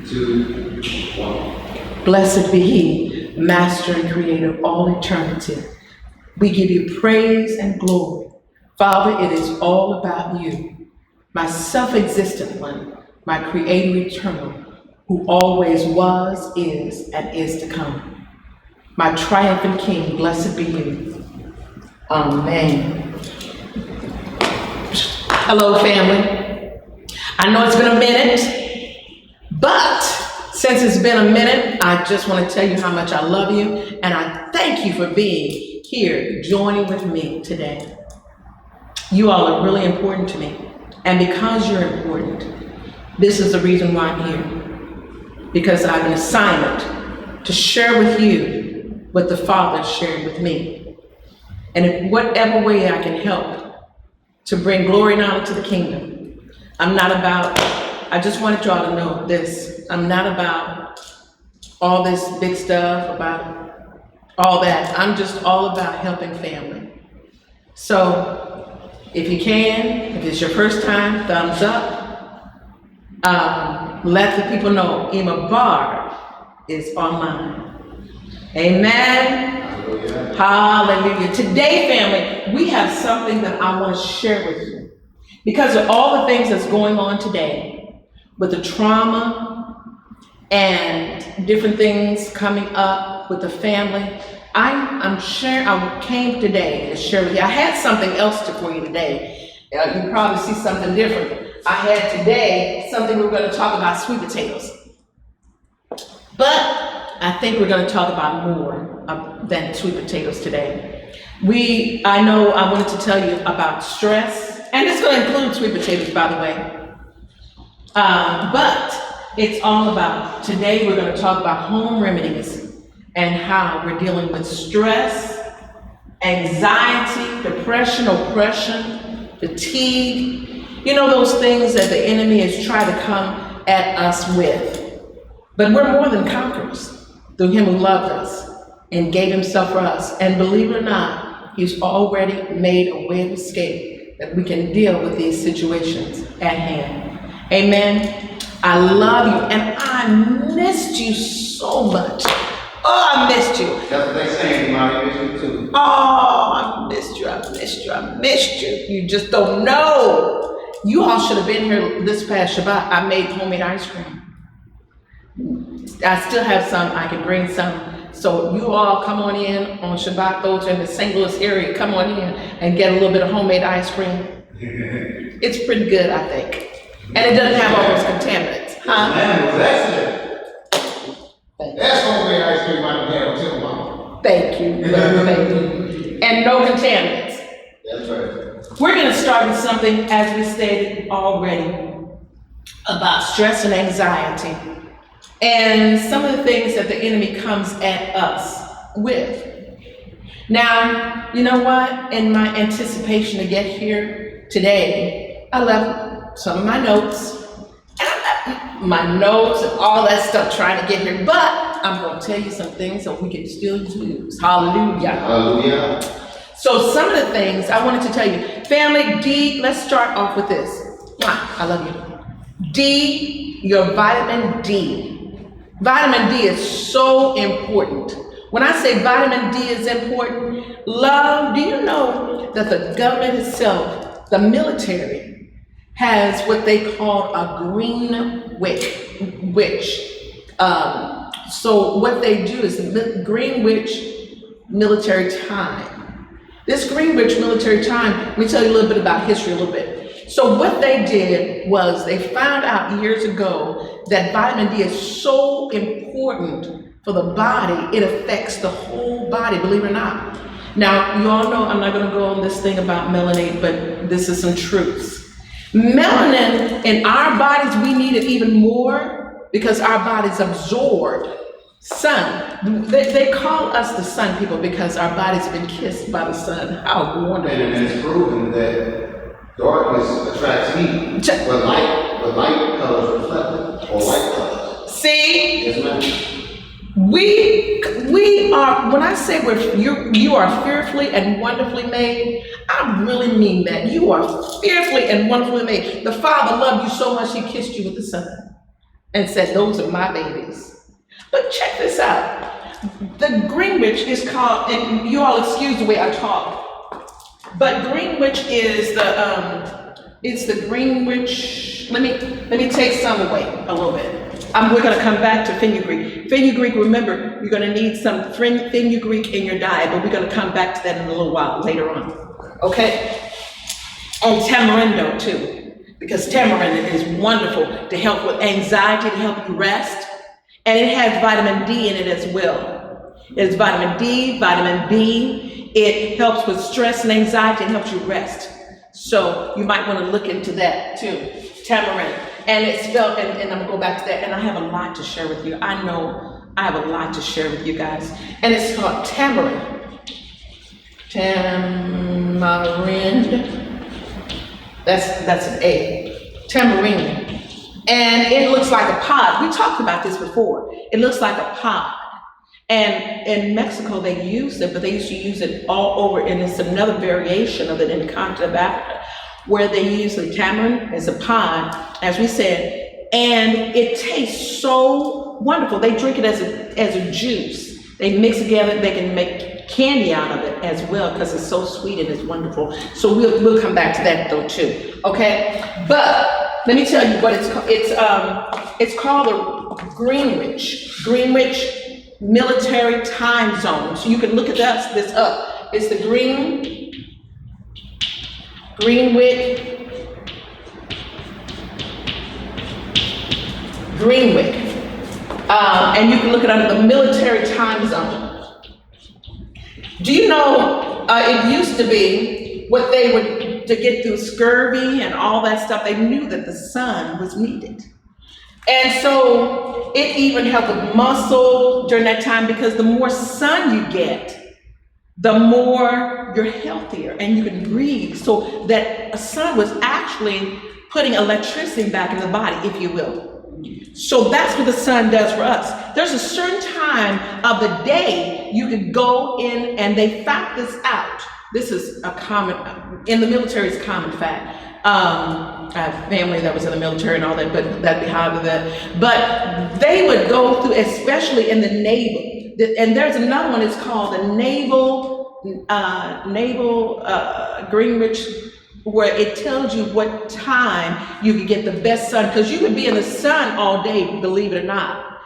2, 1. Blessed be He, Master and Creator of all eternity. We give you praise and glory. Father, it is all about you, my self-existent one, my Creator eternal, who always was, is, and is to come. My triumphant King, blessed be you. Amen. Hello, family. I know it's been a minute, but since it's been a minute, I just want to tell you how much I love you, and I thank you for being here, joining with me today. You all are really important to me, and because you're important, this is the reason why I'm here. Because I have an assignment to share with you what the Father shared with me. And in whatever way I can help to bring glory and honor to the kingdom. I just wanted y'all to know this. I'm not about all this big stuff, about all that. I'm just all about helping family. So, if you can, if it's your first time, thumbs up. Let the people know EMA Barbs is online. Amen. Hallelujah. Hallelujah. Today, family, we have something that I want to share with you. Because of all the things that's going on today, with the trauma and different things coming up with the family, I came today to share with you. I had something else for you today. You probably see something different. I had today something we were going to talk about sweet potatoes. But I think we're going to talk about more than sweet potatoes today. I know I wanted to tell you about stress, and it's going to include sweet potatoes, by the way. But it's all about, today we're going to talk about home remedies and how we're dealing with stress, anxiety, depression, oppression, fatigue. You know, those things that the enemy has tried to come at us with. But we're more than conquerors through Him who loved us and gave Himself for us. And believe it or not, He's already made a way of escape that we can deal with these situations at hand. Amen. I love you, and I missed you so much. Oh, I missed you. That's what they say, I missed you too. Oh, I missed you. You just don't know. You all should have been here this past Shabbat. I made homemade ice cream. I still have some, I can bring some. So you all come on in on Shabbat, those in the St. Louis area, come on in and get a little bit of homemade ice cream. It's pretty good, I think. And it doesn't have all those contaminants. Huh? Man, was excellent. That's homemade ice cream I can have too, Mama. Thank you. Thank you. And no contaminants. That's right. We're going to start with something, as we stated already, about stress and anxiety and some of the things that the enemy comes at us with. Now, you know what? In my anticipation to get here today, I left some of my notes. And all that stuff trying to get here, but I'm going to tell you some things so we can still use. Hallelujah. Hallelujah. So some of the things I wanted to tell you. Family, D, let's start off with this. I love you. D, your vitamin D. Vitamin D is so important. When I say vitamin D is important, love, do you know that the government itself, the military, has what they call a green witch. So what they do is Green Witch military time. This Green Witch military time, let me tell you a little bit about history a little bit. So what they did was they found out years ago that vitamin D is so important for the body, it affects the whole body, believe it or not. Now, you all know I'm not gonna go on this thing about melanin, but this is some truths. Melanin in our bodies, we need it even more because our bodies absorb sun. They call us the sun people because our bodies have been kissed by the sun. How wonderful. And it's proven that darkness attracts heat, but light colors reflect it, or light colors. See? Yes, ma'am. We are, when I say you are fearfully and wonderfully made, I really mean that. You are fearfully and wonderfully made. The Father loved you so much, He kissed you with the sun. and said, those are my babies. But check this out. The Greenwich is called, and you all excuse the way I talk, but Greenwich is it's the Greenwich, let me take some away a little bit. We're gonna come back to fenugreek. Fenugreek, remember, you're gonna need some fenugreek in your diet, but we're gonna come back to that in a little while, later on, okay? And tamarindo too, because tamarind is wonderful to help with anxiety, to help you rest. And it has vitamin D in it as well. It's vitamin D, vitamin B. It helps with stress and anxiety and helps you rest. So you might want to look into that too, tamarind. And it's spelled, and I'm gonna go back to that, and I have a lot to share with you. I know I have a lot to share with you guys. And it's called tamarind. Tamarind. That's an A. Tamarind. And it looks like a pod. We talked about this before. It looks like a pod. And in Mexico, they use it, but they used to use it all over, and it's another variation of it in the continent of Africa, where they use the tamarind as a pod, as we said, and it tastes so wonderful. They drink it as a juice. They mix it together. They can make candy out of it as well because it's so sweet and it's wonderful. So we'll come back to that though too. Okay, but let me tell you what it's called. It's called the Greenwich Military Time Zone. So you can look at this up. It's the Greenwich. And you can look it under the military time zone. Do you know, it used to be what they would, to get through scurvy and all that stuff, they knew that the sun was needed. And so it even helped with muscle during that time, because the more sun you get, the more you're healthier and you can breathe. So that sun was actually putting electricity back in the body, if you will. So that's what the sun does for us. There's a certain time of the day you could go in, and they fact this out. This is a common, in the military it's a common fact. I have family that was in the military and all that, but that'd be hard to that. But they would go through, especially in the naval, and there's another one, it's called the naval Greenwich, where it tells you what time you can get the best sun, because you could be in the sun all day, believe it or not,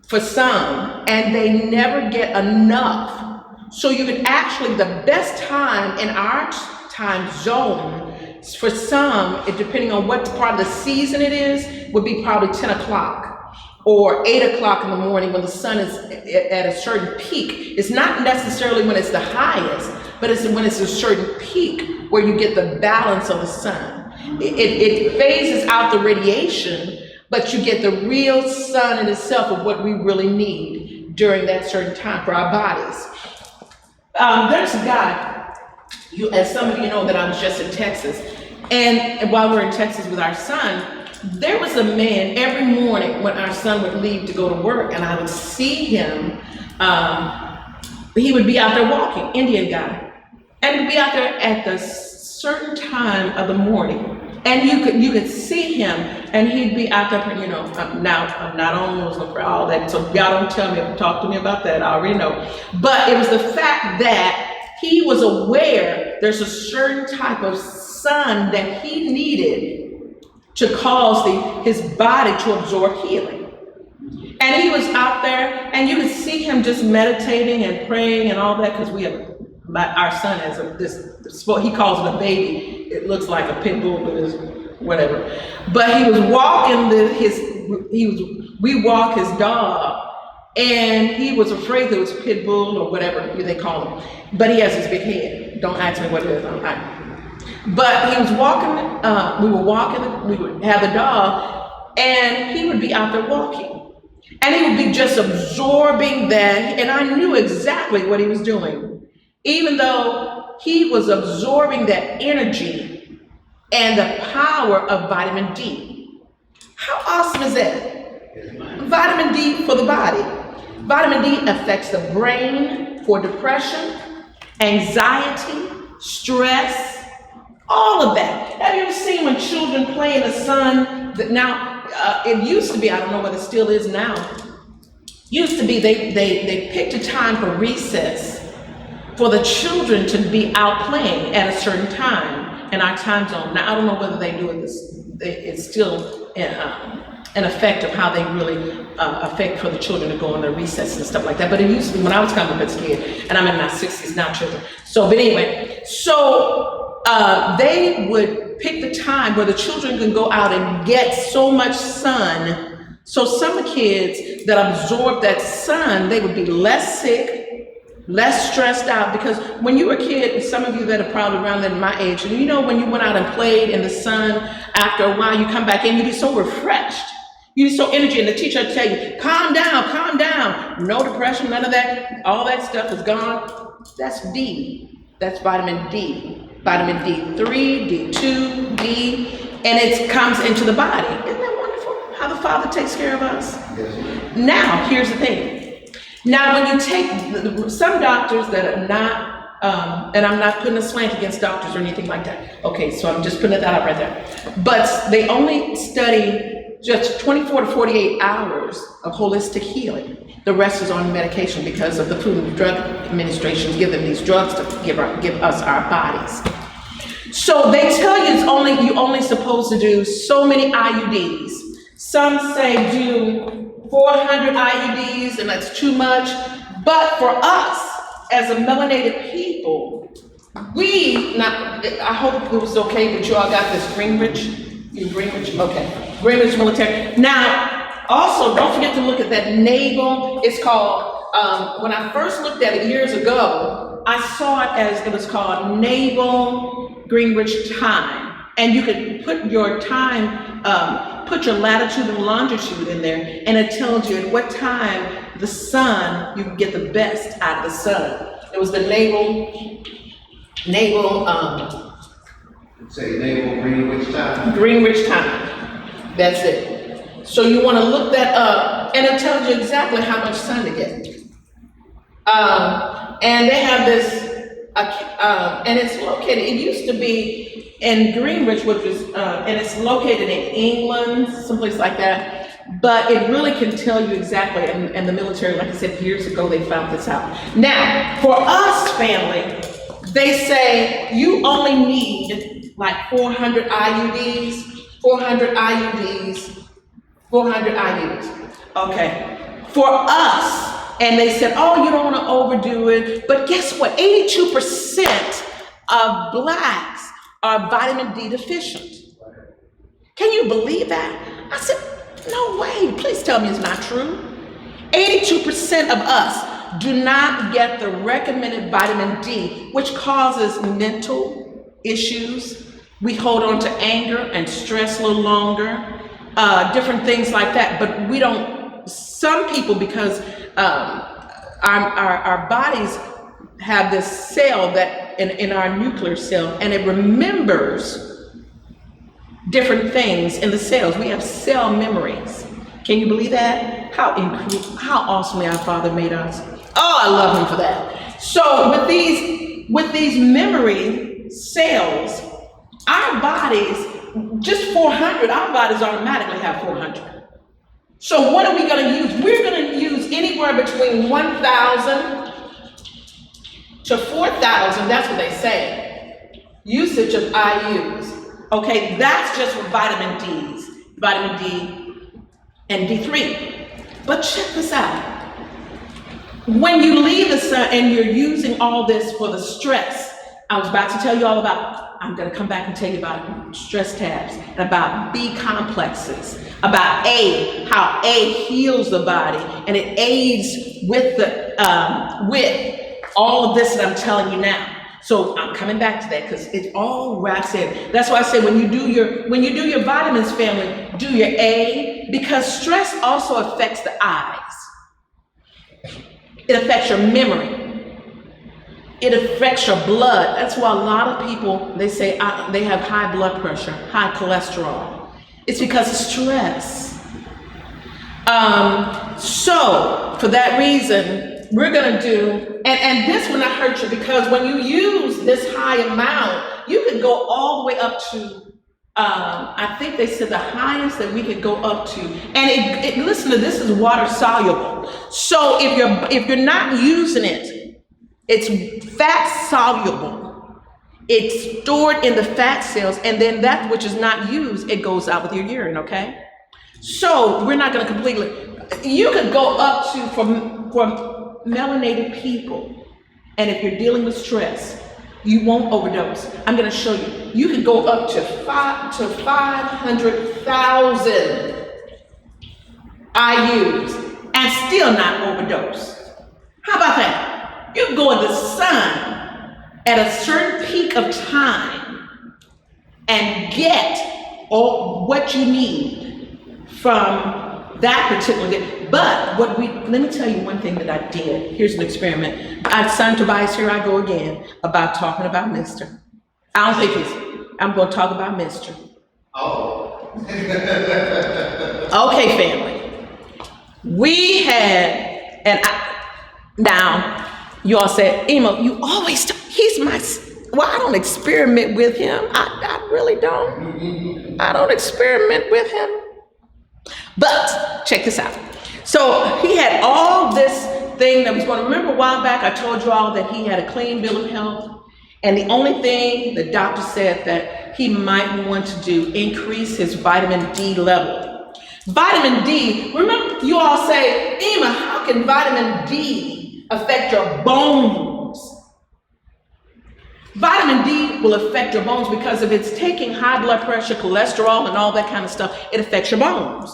for some, and they never get enough. So you could actually, the best time in our time zone, for some, depending on what part of the season it is, would be probably 10 o'clock or 8 o'clock in the morning when the sun is at a certain peak. It's not necessarily when it's the highest, but it's when it's a certain peak where you get the balance of the sun. It phases out the radiation, but you get the real sun in itself of what we really need during that certain time for our bodies. There's a guy, as some of you know, that I was just in Texas, and while we're in Texas with our son, there was a man every morning when our son would leave to go to work, and I would see him, he would be out there walking, Indian guy, and he'd be out there at the certain time of the morning, and you could see him, and he'd be out there, you know, now I'm not on Muslim for all that, so y'all don't talk to me about that, I already know. But it was the fact that he was aware there's a certain type of sun that he needed to cause his body to absorb healing. And he was out there, and you could see him just meditating and praying and all that, because our son has he calls it a baby. It looks like a pit bull, but it's whatever. But he was walking we walk his dog, and he was afraid there was a pit bull or whatever they call him. But he has this big head. Don't ask me what it is. But he was walking, we would have the dog, and he would be out there walking. And he would be just absorbing that, and I knew exactly what he was doing. Even though he was absorbing that energy and the power of vitamin D. How awesome is that? Vitamin D for the body. Vitamin D affects the brain for depression, anxiety, stress, all of that. Have you ever seen when children play in the sun? Now, it used to be, I don't know what it still is now, used to be they picked a time for recess for the children to be out playing at a certain time in our time zone. Now, I don't know whether they do it, it's still an effect of how they really affect for the children to go on their recess and stuff like that. But it used to be when I was coming up as a kid, and I'm in my 60s now, children. So, but anyway, so they would pick the time where the children can go out and get so much sun. So some kids that absorb that sun, they would be less sick, less stressed out, because when you were a kid, and some of you that are probably around that my age, and you know when you went out and played in the sun, after a while you come back in, you'd be so refreshed. You'd be so energy, and the teacher would tell you, calm down, no depression, none of that, all that stuff is gone. That's D, that's vitamin D, vitamin D3, D2, D, and it comes into the body. Isn't that wonderful, how the Father takes care of us? Yes. Now, here's the thing. Now, when you take some doctors that are not, and I'm not putting a slant against doctors or anything like that. Okay, so I'm just putting that out right there. But they only study just 24 to 48 hours of holistic healing. The rest is on medication because of the Food and Drug Administration give them these drugs to give us our bodies. So they tell you you're only supposed to do so many IUDs. Some say do 400 IUDs, and that's too much. But for us, as a melanated people, I hope it was okay that you all got this Greenwich. Okay, Greenwich military. Now, also, don't forget to look at that naval. It's called, when I first looked at it years ago, I saw it as, it was called Naval Greenwich Time. And you could put your time, put your latitude and longitude in there, and it tells you at what time the sun, you can get the best out of the sun. It was the naval, Say naval Greenwich time. Greenwich time. That's it. So you want to look that up, and it tells you exactly how much sun to get. And they have this, and it's located, it used to be in Greenwich, which is, and it's located in England, someplace like that, but it really can tell you exactly, and the military, like I said, years ago, they found this out. Now, for us, family, they say you only need like 400 IUDs, 400 IUDs, 400 IUDs, okay. For us, and they said, oh, you don't want to overdo it, but guess what, 82% of Blacks are vitamin D deficient. Can you believe that? I said, no way, please tell me it's not true. 82% of us do not get the recommended vitamin D, which causes mental issues. We hold on to anger and stress a little longer, different things like that, but we don't, some people, because our bodies have this cell that in our nuclear cell, and it remembers different things in the cells. We have cell memories. Can you believe that? How awesomely our Father made us. Oh, I love him for that. So with these memory cells, our bodies, just 400, our bodies automatically have 400. So what are we going to use? We're going to use anywhere between 1,000 to 4,000, that's what they say, usage of IUs. Okay, that's just for vitamin Ds, vitamin D and D3. But check this out. When you leave the sun and you're using all this for the stress, I was about to tell you all about, I'm going to come back and tell you about stress tabs, and about B complexes, about A, how A heals the body, and it aids with the with all of this that I'm telling you now. So I'm coming back to that because it all wraps in. That's why I say when you do your vitamins, family, do your A, because stress also affects the eyes. It affects your memory. It affects your blood. That's why a lot of people, they say they have high blood pressure, high cholesterol. It's because of stress. So for that reason, we're gonna do, and this will not hurt you, because when you use this high amount, you can go all the way up to I think they said the highest that we could go up to, and listen to this, is water soluble. So if you're not using it, it's fat soluble. It's stored in the fat cells, and then that which is not used, it goes out with your urine, okay? So we're not gonna completely, you could go up to, for melanated people, and if you're dealing with stress, you won't overdose. I'm gonna show you. You can go up to 500,000 IUs and still not overdose. How about that? You can go in the sun at a certain peak of time and get all what you need from that particular day. But let me tell you one thing that I did. Here's an experiment. Son Tobias, here I go again, about talking about Mr. I don't think I'm going to talk about Mr. Oh. Okay, family. We had, now, you all said, EMA, you always, he's my, well, I don't experiment with him. I really don't. I don't experiment with him. But check this out. So he had all this thing that was going to, remember a while back I told you all that he had a clean bill of health, and the only thing the doctor said that he might want to do, increase his vitamin D level. Vitamin D, remember you all say, EMA, how can vitamin D affect your bones? Vitamin D will affect your bones because if it's taking high blood pressure, cholesterol, and all that kind of stuff, it affects your bones.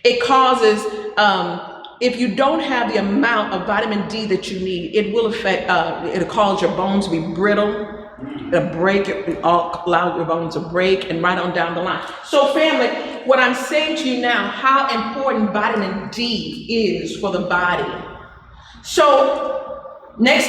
It causes, if you don't have the amount of vitamin D that you need, it will affect, it'll cause your bones to be brittle, it'll break, it'll allow your bones to break, and right on down the line. So family, what I'm saying to you now, how important vitamin D is for the body. So next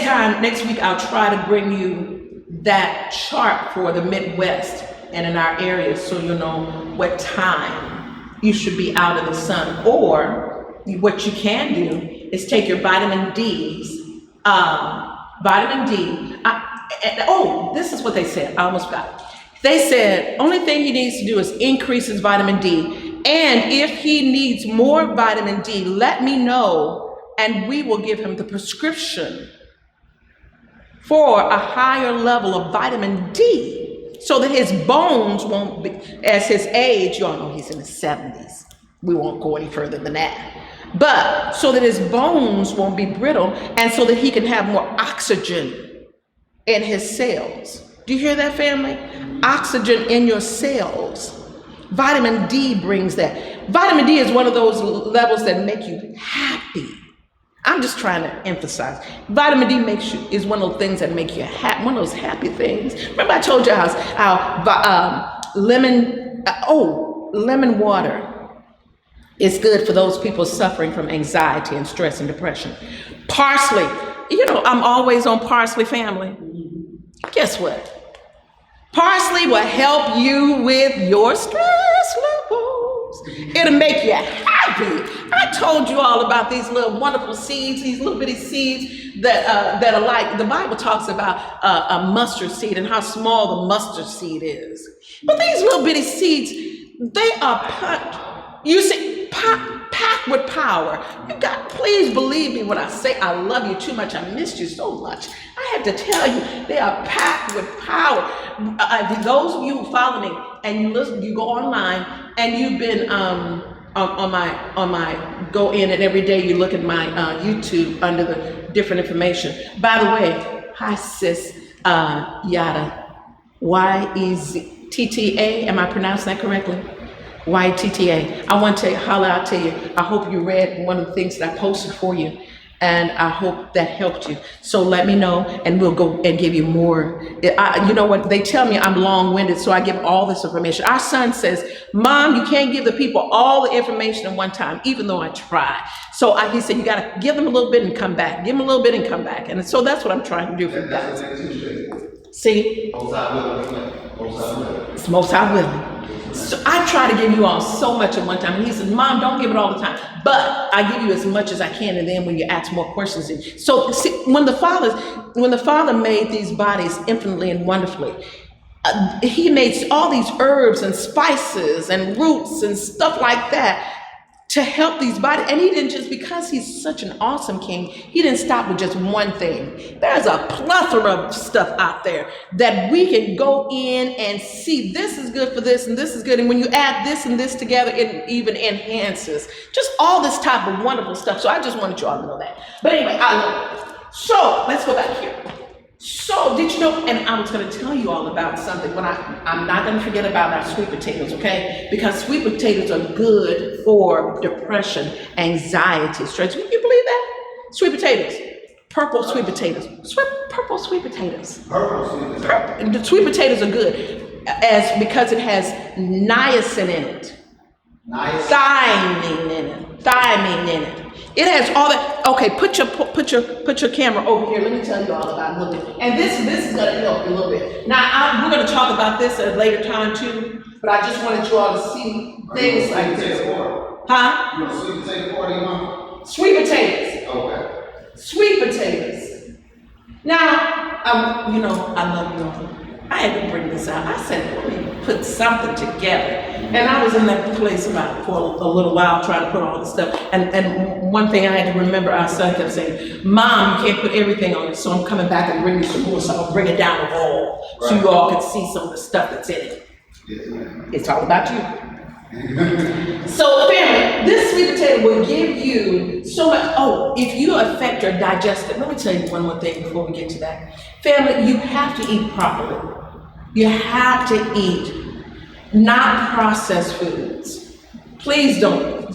week, I'll try to bring you that chart for the Midwest and in our area so you'll know what time you should be out in the sun. Or what you can do is take your vitamin D's, vitamin D. This is what they said. I almost forgot. They said only thing he needs to do is increase his vitamin D. And if he needs more vitamin D, let me know and we will give him the prescription for a higher level of vitamin D, so that his bones won't be, as his age, you all know he's in his 70s. We won't go any further than that. But so that his bones won't be brittle and so that he can have more oxygen in his cells. Do you hear that, family? Oxygen in your cells. Vitamin D brings that. Vitamin D is one of those levels that make you happy. I'm just trying to emphasize. Vitamin D is one of those things that make you happy, one of those happy things. Remember I told you how lemon water is good for those people suffering from anxiety and stress and depression. Parsley, I'm always on parsley, family. Guess what? Parsley will help you with your stress levels. It'll make you happy. I told you all about these little wonderful seeds, these little bitty seeds that are like, the Bible talks about a mustard seed and how small the mustard seed is. But these little bitty seeds, they are packed with power. Please believe me when I say I love you too much, I missed you so much. I have to tell you, they are packed with power. Those of you who follow me and you listen, you go online and you've been on my go in and every day you look at my YouTube under the different information. By the way, hi sis, Yada, Y-E-Z-T-T-A, am I pronouncing that correctly? Y-T-T-A. I want to holler out to you. I hope you read one of the things that I posted for you, and I hope that helped you. So let me know, and we'll go and give you more. You know what? They tell me I'm long-winded, so I give all this information. Our son says, Mom, you can't give the people all the information at one time, even though I try. So he said, you got to give them a little bit and come back. Give them a little bit and come back. And so that's what I'm trying to do for you guys. See? It's most high willing. So I try to give you all so much at one time. And he says, Mom, don't give it all the time. But I give you as much as I can. And then when you ask more questions. So see, when the Father made these bodies infinitely and wonderfully, he makes all these herbs and spices and roots and stuff like that to help these bodies. And he didn't just, because he's such an awesome king, he didn't stop with just one thing. There's a plethora of stuff out there that we can go in and see. This is good for this and this is good. And when you add this and this together, it even enhances just all this type of wonderful stuff. So I just wanted you all to know that. But anyway, I love it. So let's go back here. So did you know, and I was going to tell you all about something, but I'm not going to forget about our sweet potatoes, okay? Because sweet potatoes are good for depression, anxiety, stress. Can you believe that? Sweet potatoes, purple sweet potatoes, purple sweet potatoes. Purple sweet potatoes. The sweet potatoes are good because it has niacin in it. Thiamine in it. It has all that. Okay, put your camera over here. Let me tell you all about it a little bit. And this is gonna help you a little bit. Now we're gonna talk about this at a later time too. But I just wanted you all to see things like this. Huh? You want sweet potato party, Mom? Sweet potatoes. Okay. Sweet potatoes. Now, you know, I love you all. I had to bring this out. I said, let me put something together. And I was in that place for a little while trying to put all this stuff. And one thing I had to remember, our son kept saying, Mom, you can't put everything on it. So I'm coming back and bring you some more. So I'll bring it down the wall so you all can see some of the stuff that's in it. Yes, ma'am. It's all about you. So family, this sweet potato will give you so much. Oh, if you affect your digestive, let me tell you one more thing before we get to that. Family, you have to eat properly. You have to eat not processed foods. Please don't.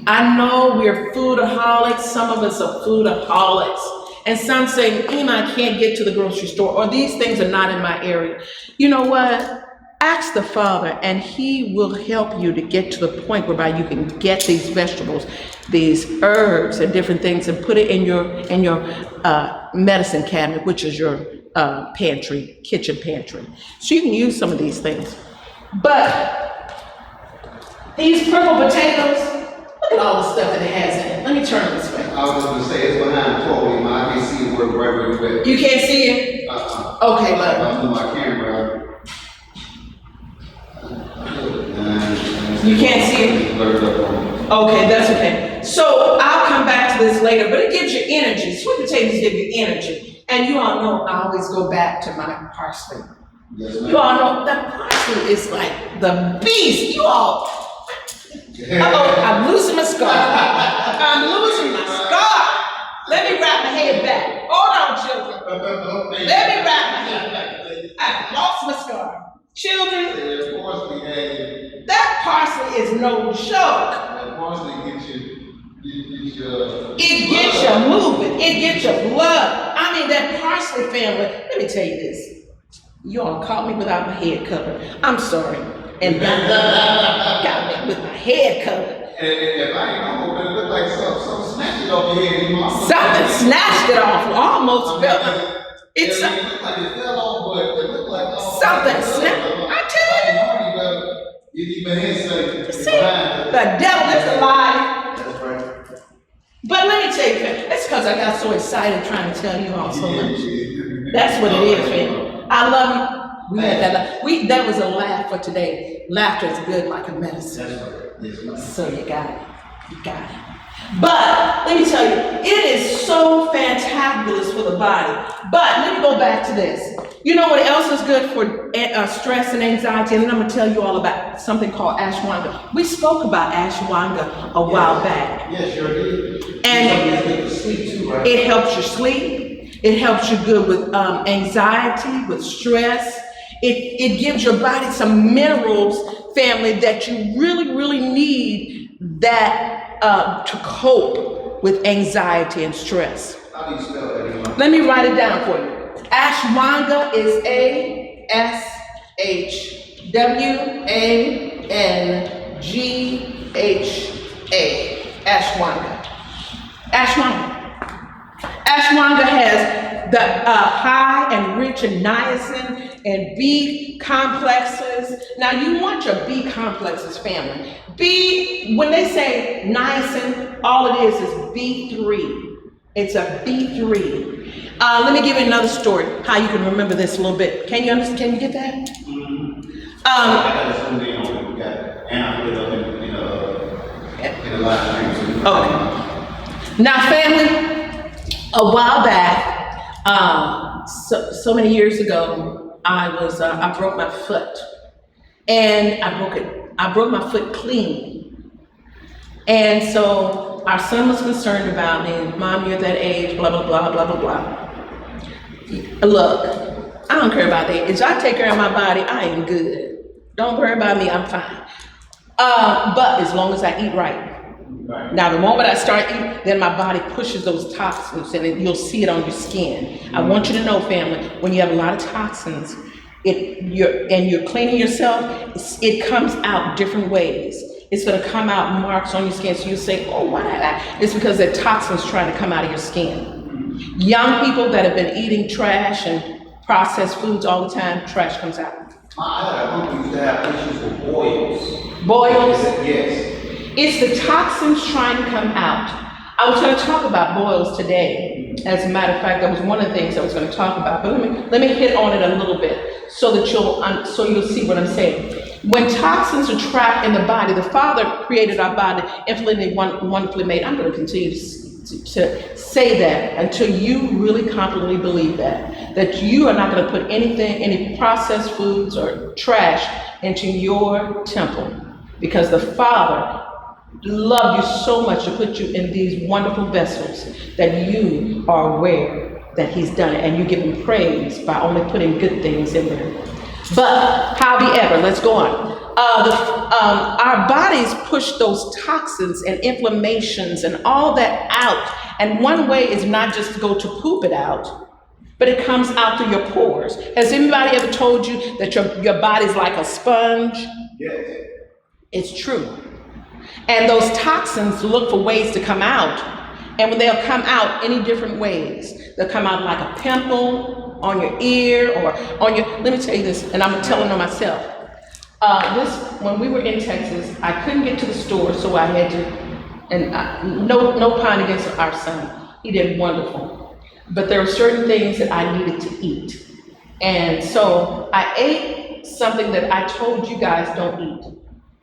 I know we're foodaholics. Some of us are foodaholics. And some say, EMA, I can't get to the grocery store, or these things are not in my area. You know what? Ask the Father, and He will help you to get to the point whereby you can get these vegetables, these herbs and different things, and put it in your medicine cabinet, which is your pantry, kitchen pantry. So you can use some of these things. But these purple potatoes, look at all the stuff that it has in it. Let me turn this way. I was going to say it's behind Chloe, I can't see the word right away. You can't see it? Okay, love. I'm on my camera. You can't see it? Okay, that's okay. So I'll come back to this later, but it gives you energy. Sweet potatoes give you energy. And you all know I always go back to my parsley. Yes, ma'am. You all know that parsley is like the beast. You all. I'm losing my scarf. I'm losing my scarf. Let me wrap my head back. Hold on, children. Let me wrap my head back. I lost my scarf. Children, that parsley is no joke. That parsley gets you. It gets you moving. It gets your blood. I mean, that parsley family. Let me tell you this. You all caught me without my head covered. I'm sorry. And got me with my head covered. And if I ain't know, it looked like something snatched it off your head. Something snatched it off. Almost fell. It looked like it fell off, but it looked like something snapped. I tell you. See, the devil is alive. That's right. But let me tell you, it's because I got so excited trying to tell you all so much. That's what it is, man. I love you. We had that. That was a laugh for today. Laughter is good like a medicine. That's right. So you got it. You got it. But let me tell you, it is so fantabulous for the body. But let me go back to this. You know what else is good for stress and anxiety? And then I'm going to tell you all about something called ashwagandha. We spoke about ashwagandha a while back. Yes, sure did. And sleep too, right? it helps you sleep. It helps you good with anxiety, with stress. It gives your body some minerals, family, that you really, really need that to cope with anxiety and stress. How do you spell that? Let me write it down for you. Ashwagandha is ASHWANGHA. Ashwagandha has the high and rich in niacin and B complexes. Now you want your B complexes, family. B, when they say niacin, all it is B3. It's a B3. Let me give you another story, how you can remember this a little bit. Can you understand? Can you get that? I got to zoom in on it. We got it. And I put it up in the live stream. Okay. Now, family, a while back, so many years ago, I broke my foot, and I broke my foot clean, and so our son was concerned about me. Mom, you're that age, blah blah blah blah blah blah. Look, I don't care about that. As I take care of my body, I am good. Don't worry about me, I'm fine. But as long as I eat right. Now, the moment I start eating, then my body pushes those toxins, and you'll see it on your skin. I want you to know, family, when you have a lot of toxins, you're cleaning yourself, it comes out different ways. It's going to come out marks on your skin, so you say, oh, why that? It's because the toxins trying to come out of your skin. Young people that have been eating trash and processed foods all the time, trash comes out. My uncle used to have issues with boils. Boils? Yes. It's the toxins trying to come out. I was going to talk about boils today. As a matter of fact, that was one of the things I was going to talk about. But let me hit on it a little bit so that you'll see what I'm saying. When toxins are trapped in the body, the Father created our body infinitely wonderfully made. I'm going to continue to say that until you really confidently believe that you are not going to put any processed foods or trash into your temple, because the Father loved you so much to put you in these wonderful vessels that you are aware that He's done it, and you give Him praise by only putting good things in there. But however, let's go on. Our bodies push those toxins and inflammations and all that out. And one way is not just to go to poop it out, but it comes out through your pores. Has anybody ever told you that your body's like a sponge? Yes. It's true. And those toxins look for ways to come out. And when they'll come out any different ways, they'll come out like a pimple on your ear or on your, let me tell you this, and I'm telling on myself. When we were in Texas, I couldn't get to the store, so I had to, and no pine against our son. He did wonderful. But there were certain things that I needed to eat. And so I ate something that I told you guys don't eat.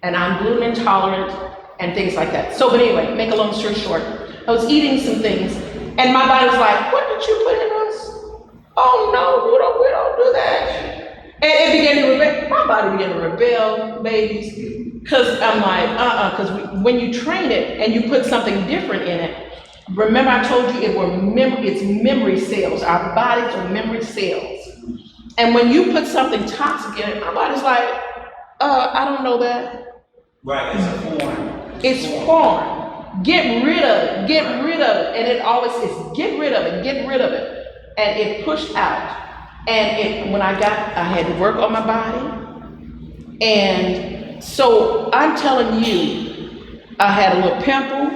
And I'm gluten intolerant and things like that. So, but anyway, make a long story short, I was eating some things, and my body was like, what did you put in us? Oh no, we don't do that. And it began to rebel. My body began to rebel, babies, because I'm like, because when you train it and you put something different in it, remember I told you it's memory cells. Our bodies are memory cells. And when you put something toxic in it, my body's like, I don't know that. Right, it's a form. It's foreign. Get rid of it, get rid of it. And it always is, get rid of it, get rid of it. And it pushed out. And when I had to work on my body. And so I'm telling you, I had a little pimple,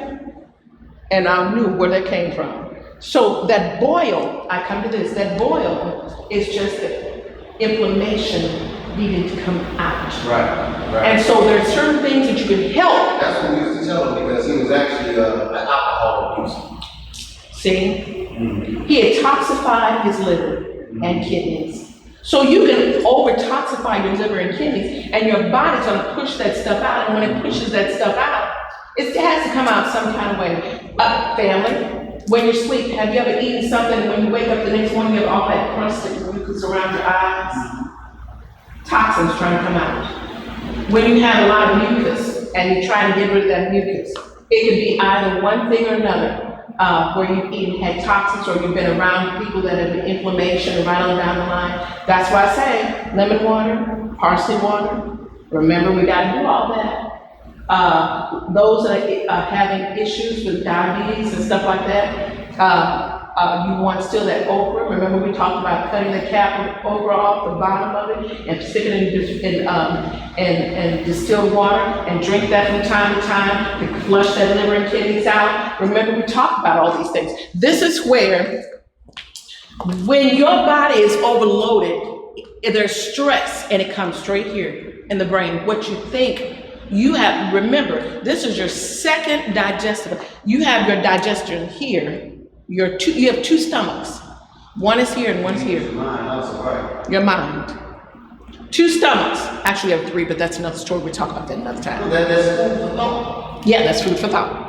and I knew where that came from. So that boil, I come to this, that boil is just the inflammation needing to come out. Right. And so there are certain things that you can help. That's what we used to tell him, because he was actually an alcohol abuser. See? He had toxified his liver and kidneys. So you can over-toxify your liver and kidneys, and your body's gonna push that stuff out, and when it pushes that stuff out, it has to come out some kind of way. Family, when you sleep, have you ever eaten something, and when you wake up the next morning, you have all that crusted mucus around your eyes? Toxins trying to come out. When you have a lot of mucus, and you're trying to get rid of that mucus, it could be either one thing or another. Where you've had toxins, or you've been around people that have inflammation right on down the line. That's why I say lemon water, parsley water. Remember, we got to do all that. Those that are having issues with diabetes and stuff like that, you want still that okra. Remember, we talked about cutting the cap of okra off the bottom of it and stick it in distilled water and drink that from time to time to flush that liver and kidneys out. Remember, we talked about all these things. This is where, when your body is overloaded, there's stress, and it comes straight here in the brain. What you think you have, remember, this is your second digestive. You have your digestion here, you have two stomachs. One is here and one's here. Mine, also right. Your mind. Two stomachs. Actually, you have three, but that's another story. We'll talk about that another time. That's food for thought. Yeah, that's food for thought.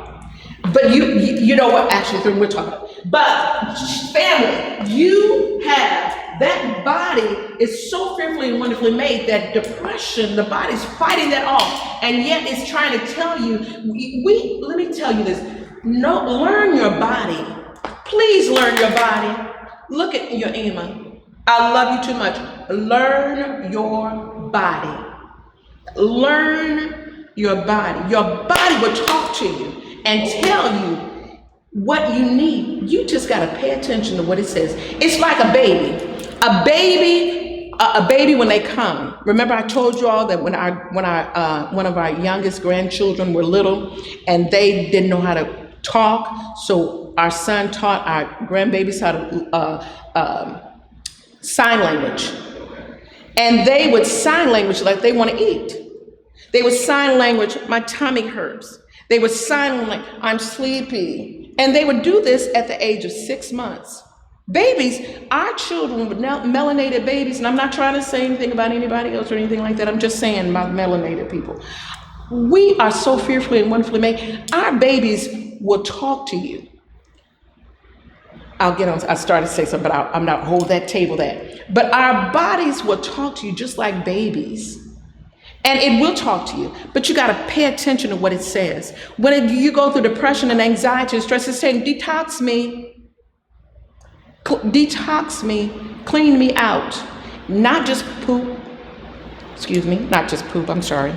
But you know what? Actually, we'll talk about it. But family, you have that body is so fearfully and wonderfully made that depression, the body's fighting that off, and yet it's trying to tell you. Let me tell you this. No, learn your body. Please learn your body. Look at your EMA. I love you too much. Learn your body. Learn your body. Your body will talk to you and tell you what you need. You just got to pay attention to what it says. It's like a baby. A baby when they come. Remember I told you all that when one of our youngest grandchildren were little and they didn't know how to talk, so our son taught our grandbabies how to sign language. And they would sign language like they want to eat. They would sign language, my tummy hurts. They would sign like, I'm sleepy. And they would do this at the age of 6 months. Babies, our children with melanated babies, and I'm not trying to say anything about anybody else or anything like that. I'm just saying about melanated people. We are so fearfully and wonderfully made. Our babies will talk to you. I'll get on, I started to say something, but I'm not hold that table there. But our bodies will talk to you just like babies. And it will talk to you, but you got to pay attention to what it says. When you go through depression and anxiety and stress, it's saying, detox me, clean me out. Not just poop, not just poop, I'm sorry.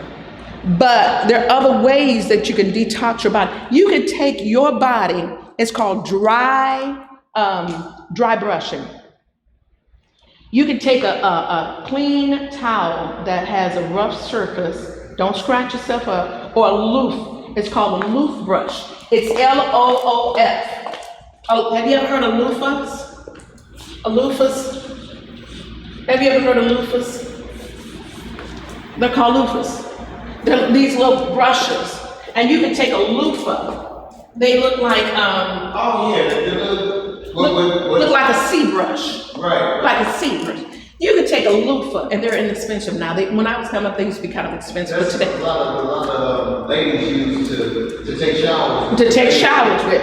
But there are other ways that you can detox your body. You can take your body, it's called dry brushing. You can take a clean towel that has a rough surface, don't scratch yourself up, or a loofah. It's called a loofah brush. It's LOOF. Oh, have you ever heard of loofahs? Have you ever heard of loofahs? They're called loofahs. They're these little brushes, and you can take a loofah. They look like look like a sea brush. Right. Like a sea brush. You can take a loofah, and they're inexpensive now. When I was coming up, they used to be kind of expensive. That's but today, a lot of ladies use to take showers. To take showers with.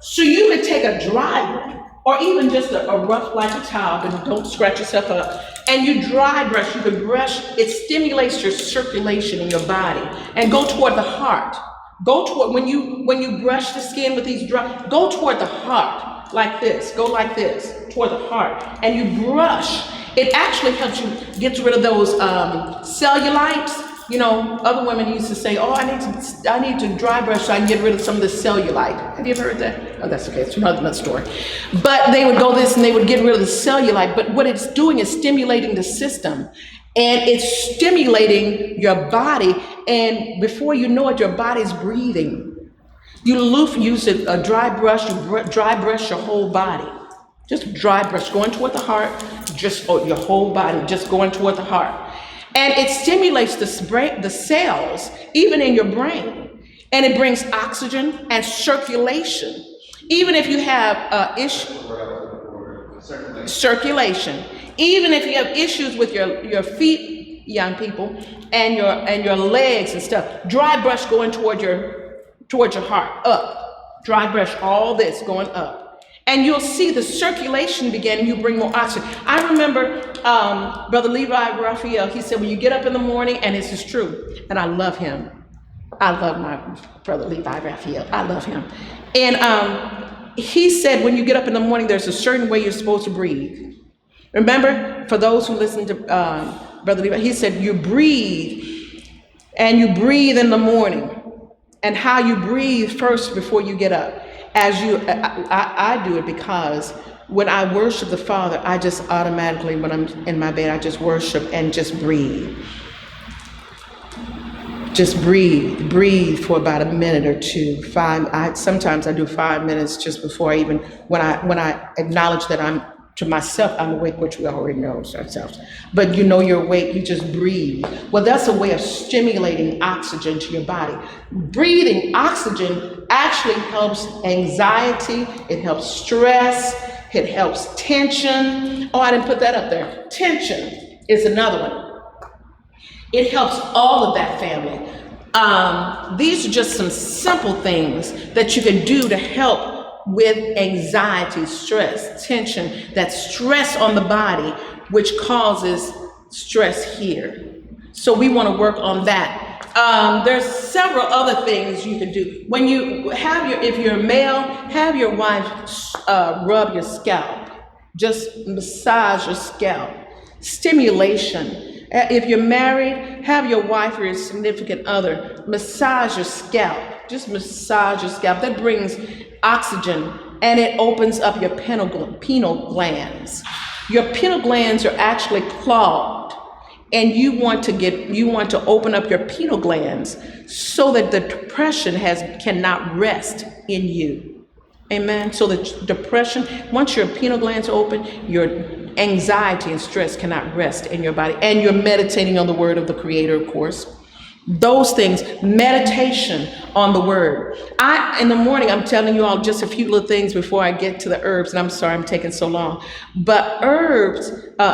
So you could take a dry one, or even just a rough like a towel, but don't scratch yourself up. And you dry brush, you can brush, it stimulates your circulation in your body. And go toward the heart. Go toward, when you brush the skin with these dry, go toward the heart, like this, go like this, toward the heart. And you brush. It actually helps you get rid of those cellulites. You know, other women used to say, oh, I need to dry brush so I can get rid of some of the cellulite. Have you ever heard that? Oh, that's okay, it's another story. But they would go this and they would get rid of the cellulite, but what it's doing is stimulating the system. And it's stimulating your body, and before you know it, your body's breathing. You use a dry brush, you dry brush your whole body. Just dry brush, going toward the heart, your whole body, just going toward the heart. And it stimulates the cells, even in your brain. And it brings oxygen and circulation. Even if you have circulation. Even if you have issues with your feet, young people, and your legs and stuff, dry brush going toward your heart, up. Dry brush, all this going up. And you'll see the circulation begin, and you bring more oxygen. I remember Brother Levi Raphael, he said, when you get up in the morning, and this is true, and I love him. I love my Brother Levi Raphael. I love him. And he said, when you get up in the morning, there's a certain way you're supposed to breathe. Remember, for those who listen to Brother Levi, he said, you breathe, and you breathe in the morning. And how you breathe first before you get up. I do it because when I worship the Father, I just automatically, when I'm in my bed, I just worship and just breathe. Just breathe for about a minute or two. Sometimes I do 5 minutes just before when I acknowledge that To myself, I'm awake, which we already know ourselves. But you know you're awake, you just breathe. Well, that's a way of stimulating oxygen to your body. Breathing oxygen actually helps anxiety, it helps stress, it helps tension. Oh, I didn't put that up there. Tension is another one. It helps all of that, family. These are just some simple things that you can do to help with anxiety, stress, tension, that stress on the body, which causes stress here. So we want to work on that. There's several other things you can do. When you have if you're a male, have your wife rub your scalp. Just massage your scalp. Stimulation. If you're married, have your wife or your significant other massage your scalp. Just massage your scalp. That brings oxygen and it opens up your pineal glands. Your pineal glands are actually clogged, and you want to open up your pineal glands so that the depression cannot rest in you. Amen. So the depression, once your pineal glands open, your anxiety and stress cannot rest in your body. And you're meditating on the word of the Creator, of course. Those things, meditation on the word. In the morning, I'm telling you all just a few little things before I get to the herbs, and I'm sorry I'm taking so long. But herbs,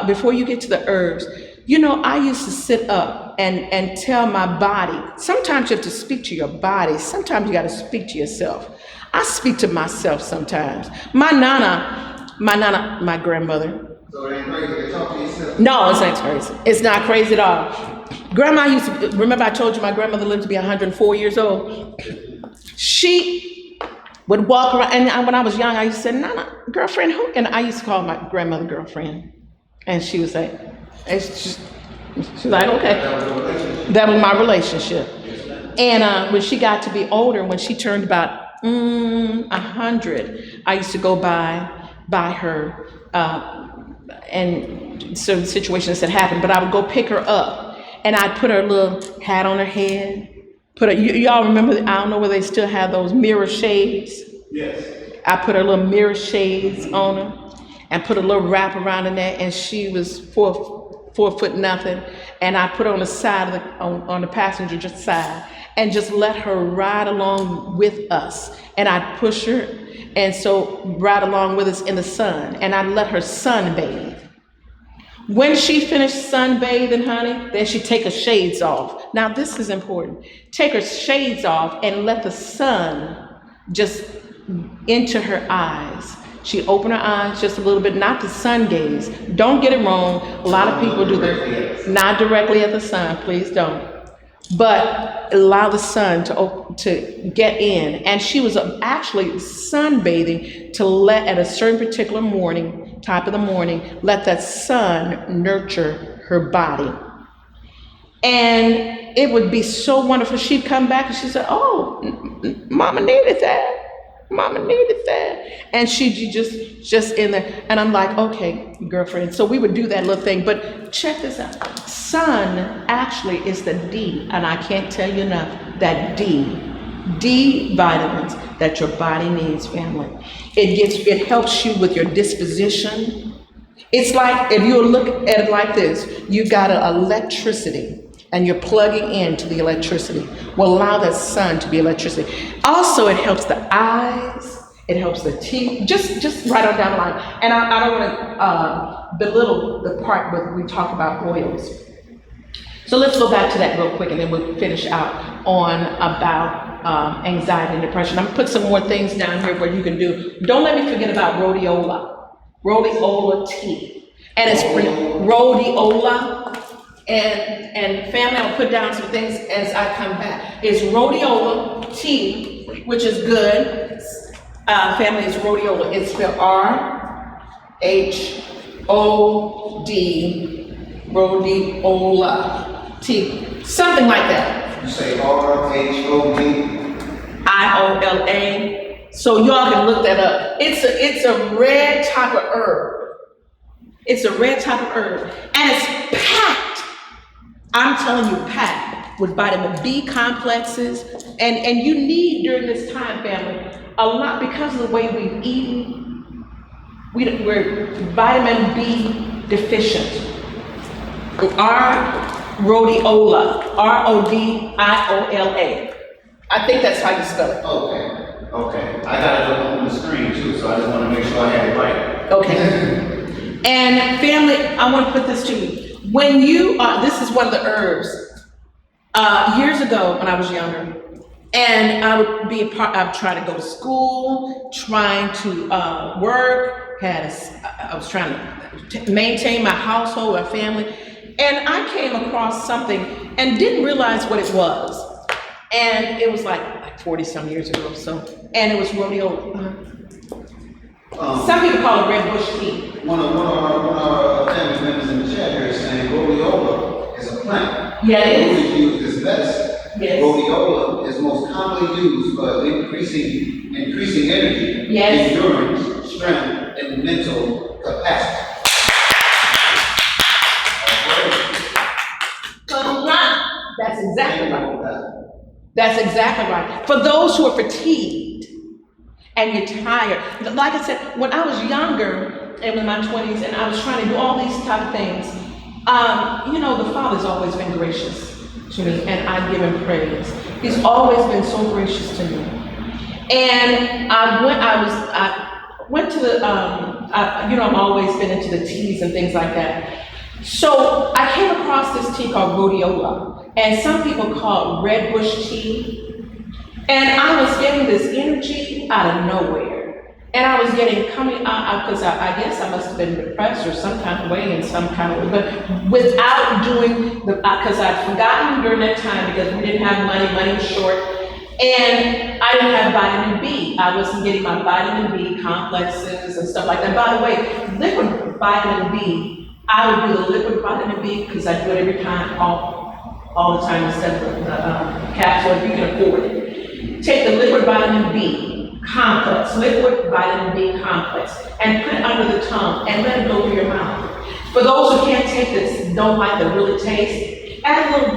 before you get to the herbs, I used to sit up and tell my body, sometimes you have to speak to your body, sometimes you got to speak to yourself. I speak to myself sometimes. My grandmother. So it ain't crazy to talk to yourself? No, it's not crazy. It's not crazy at all. Grandma remember I told you my grandmother lived to be 104 years old? She would walk around, and when I was young, I used to say, Nana, girlfriend, who? And I used to call my grandmother girlfriend. And she would say, she's like, okay. That was my relationship. And when she got to be older, when she turned about 100, I used to go by her, and certain situations that happened, but I would go pick her up. And I'd put her little hat on her head. Y'all remember, I don't know whether they still have those mirror shades. Yes. I put her little mirror shades on her and put a little wrap around her neck, and she was 4 foot nothing. And I put her on the side on the passenger just side and just let her ride along with us. And I'd push her, and so ride along with us in the sun, and I'd let her sunbathe. When she finished sunbathing, honey, then she'd take her shades off. Now, this is important. Take her shades off and let the sun just into her eyes. She'd open her eyes just a little bit, not the sun gaze. Don't get it wrong. A lot of people do that. Not directly at the sun, please don't. But allow the sun to get in. And she was actually sunbathing to let, at a certain particular type of the morning, let that sun nurture her body. And it would be so wonderful. She'd come back and she'd say, oh, Mama needed that. Mama needed that. And she'd just in there. And I'm like, okay, girlfriend. So we would do that little thing. But check this out. Sun actually is the D. And I can't tell you enough, that D vitamins that your body needs, family. It helps you with your disposition. It's like, if you look at it like this, you've got an electricity and you're plugging into the electricity. Well, allow that sun to be electricity. Also, it helps the eyes, it helps the teeth, just right on down the line. And I don't want to belittle the part where we talk about oils. So let's go back to that real quick, and then we'll finish out on about anxiety and depression. I'm gonna put some more things down here where you can do. Don't let me forget about rhodiola tea. And it's rhodiola. And family, I'll put down some things as I come back. It's rhodiola tea, which is good. Family, is rhodiola. It's spelled R-H-O-D, rhodiola tea. Something like that. You say R-H-O-D? I-O-L-A. So y'all can look that up. It's a red type of herb. It's a red type of herb. And it's packed. I'm telling you, packed with vitamin B complexes. And you need, during this time, family, a lot, because of the way we've eaten, we're vitamin B deficient. Rhodiola, Rodiola. I think that's how you spell it. Okay. I got it up on the screen too, so I just want to make sure I had it right. Okay. And family, I want to put this to you. When you are, this is one of the herbs. Years ago when I was younger, and I would be I'd try to go to school, trying to work, I was trying to maintain my household, my family, and I came across something and didn't realize what it was. And it was like 40 some years ago or so, and it was rhodiola. Some people call it red bush tea. One of our family members in the chat here is saying rhodiola is a plant. Yeah, it is. It's used as medicine. Yes. Rhodiola is most commonly used for increasing energy, yes, endurance, strength, and mental capacity. That's exactly right. That's exactly right. For those who are fatigued and you're tired, like I said, when I was younger, in my 20s, and I was trying to do all these type of things, the Father's always been gracious to me, and I give him praise. He's always been so gracious to me. And I went to the, I've always been into the teas and things like that. So I came across this tea called rhodiola, and some people call it red bush tea. And I was getting this energy out of nowhere. And I was coming out, because I guess I must have been depressed or some kind of way, but without doing because I'd forgotten during that time because we didn't have money was short. And I didn't have vitamin B. I wasn't getting my vitamin B complexes and stuff like that. By the way, liquid vitamin B, I would do the liquid vitamin B because I do it every time, all the time instead of the capsule, if you can afford it. Take the liquid vitamin B complex, liquid vitamin B complex, and put it under the tongue and let it go through your mouth. For those who can't take this, don't like the really taste, add a little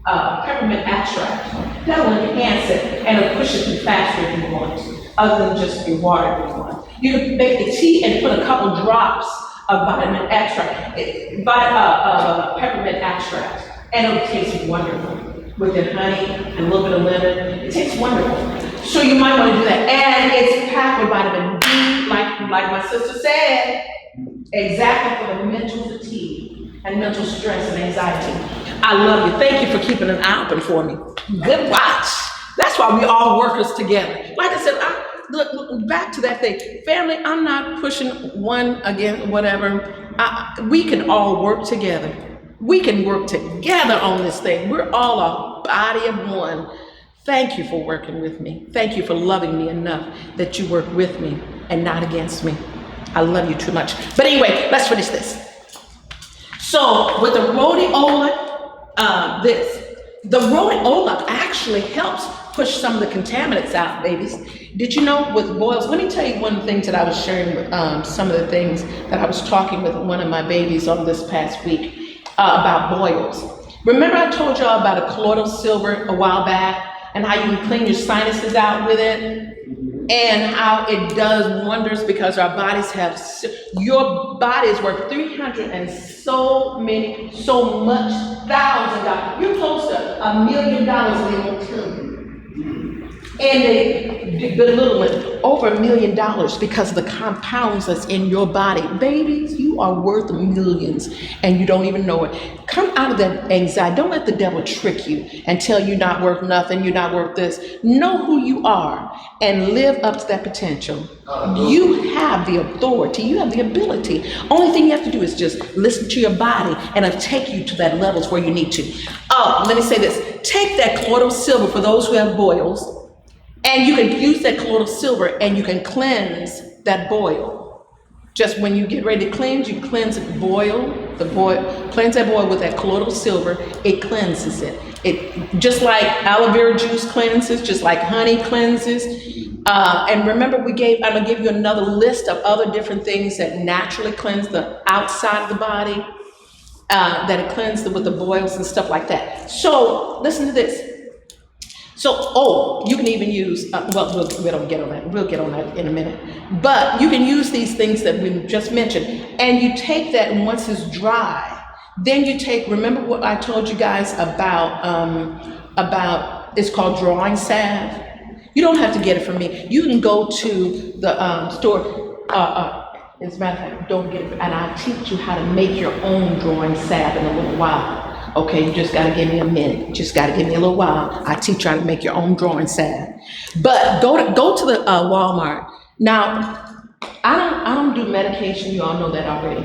peppermint extract. That will enhance it and it'll push it through faster if you want, other than just your water if you want. You can make the tea and put a couple drops of vitamin extract, peppermint extract, and it'll taste wonderful with the honey and a little bit of lemon. It tastes wonderful. So you might want to do that. And it's packed with vitamin D, like my sister said, exactly for the mental fatigue and mental stress and anxiety. I love you. Thank you for keeping an eye open for me. Good watch. That's why we all workers together. Like I said, look, back to that thing. Family, I'm not pushing one against whatever. We can all work together. We can work together on this thing. We're all a body of one. Thank you for working with me. Thank you for loving me enough that you work with me and not against me. I love you too much. But anyway, let's finish this. So with the rhodiola, the rhodiola actually helps push some of the contaminants out, babies. Did you know with boils? Let me tell you one of the things that I was sharing with some of the things that I was talking with one of my babies on this past week about boils. Remember I told y'all about a colloidal silver a while back and how you can clean your sinuses out with it and how it does wonders because our bodies have, your body is worth 300 and so much $1,000. You're close to $1 million and they won't tell you. And they belittle it over $1 million because of the compounds that's in your body. Babies, you are worth millions and you don't even know it. Come out of that anxiety. Don't let the devil trick you and tell you not worth nothing, you're not worth this. Know who you are and live up to that potential. You have the authority, you have the ability. Only thing you have to do is just listen to your body and it'll take you to that levels where you need to. Oh, let me say this. Take that colloidal silver for those who have boils. And you can use that colloidal silver and you can cleanse that boil. Just when you get ready to cleanse, you cleanse it, cleanse that boil with that colloidal silver, it cleanses it. It just like aloe vera juice cleanses, just like honey cleanses. And remember I'm gonna give you another list of other different things that naturally cleanse the outside of the body, that it cleanses with the boils and stuff like that. So listen to this. So, you can even use, we don't get on that. We'll get on that in a minute. But you can use these things that we just mentioned, and you take that, and once it's dry, then you take, remember what I told you guys about it's called drawing salve? You don't have to get it from me. You can go to the store, as a matter of fact, don't get it, and I'll teach you how to make your own drawing salve in a little while. Okay, you just gotta give me a minute. Just gotta give me a little while. I teach you how to make your own drawing salve. But go to the Walmart. Now, I don't do medication. You all know that already.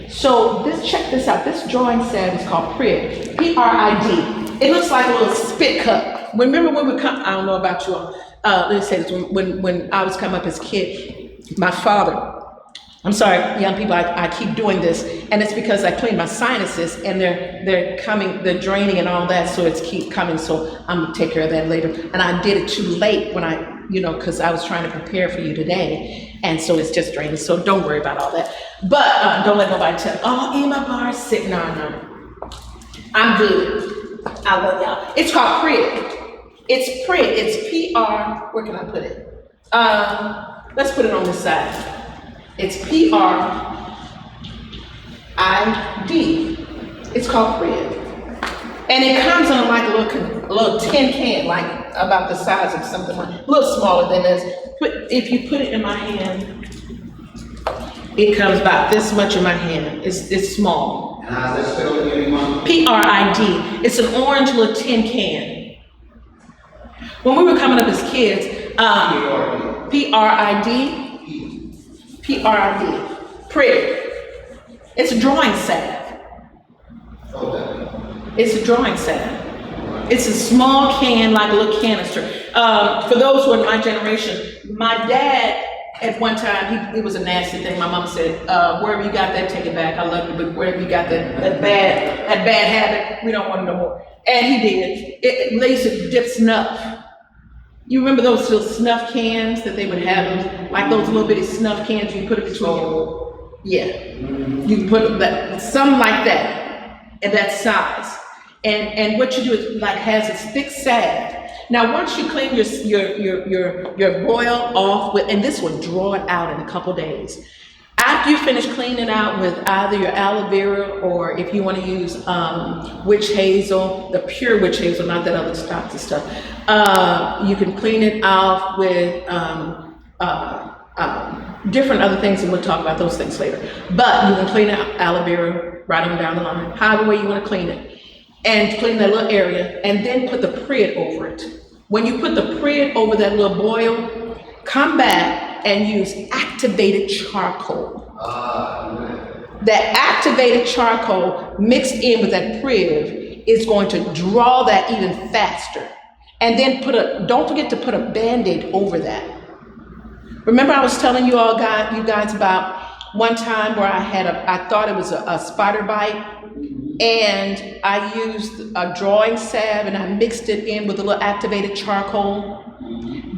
So check this out. This drawing salve is called PRID. P-R-I-D. It looks like a little spit cup. Remember when we come? I don't know about you all. Let me say this. When I was coming up as a kid, my father. I'm sorry, young people, I keep doing this, and it's because I clean my sinuses, and they're draining and all that, so it's keep coming, so I'm gonna take care of that later. And I did it too late when because I was trying to prepare for you today, and so it's just draining, so don't worry about all that. But don't let nobody tell, EMA Barbs sick, no. I'm good, I love y'all. It's called PRID. It's PRID, it's P-R, where can I put it? Let's put it on this side. It's P-R-I-D. It's called PRID. And it comes in like a little tin can, like about the size of something like, a little smaller than this. If you put it in my hand, it comes about this much in my hand. It's small. And how's that spelled again? P-R-I-D. It's an orange little tin can. When we were coming up as kids, P-R-I-D. P-R-I-D, PRID. It's a drawing salve. Okay. It's a drawing salve. It's a small can, like a little canister. For those who are in my generation, my dad, at one time, it was a nasty thing. My mom said, wherever you got that, take it back. I love you, but wherever you got that bad habit, we don't want it no more. And he did. They used to dip snuff. You remember those little snuff cans that they would have, like those little bitty snuff cans you put it between your, you can put that, something like that, and that size. And what you do is like has this thick salve. Now once you clean your boil off with, and this will draw it out in a couple days. After you finish cleaning out with either your aloe vera or if you want to use witch hazel, the pure witch hazel, not that other toxic stuff, you can clean it off with different other things, and we'll talk about those things later. But you can clean out aloe vera, right on down the line, however way you want to clean it, and clean that little area, and then put the PRID over it. When you put the PRID over that little boil, come back and use activated charcoal. That activated charcoal mixed in with that PRID is going to draw that even faster. And then don't forget to put a Band-Aid over that. Remember I was telling you guys about one time where I thought it was a spider bite, and I used a drawing salve and I mixed it in with a little activated charcoal.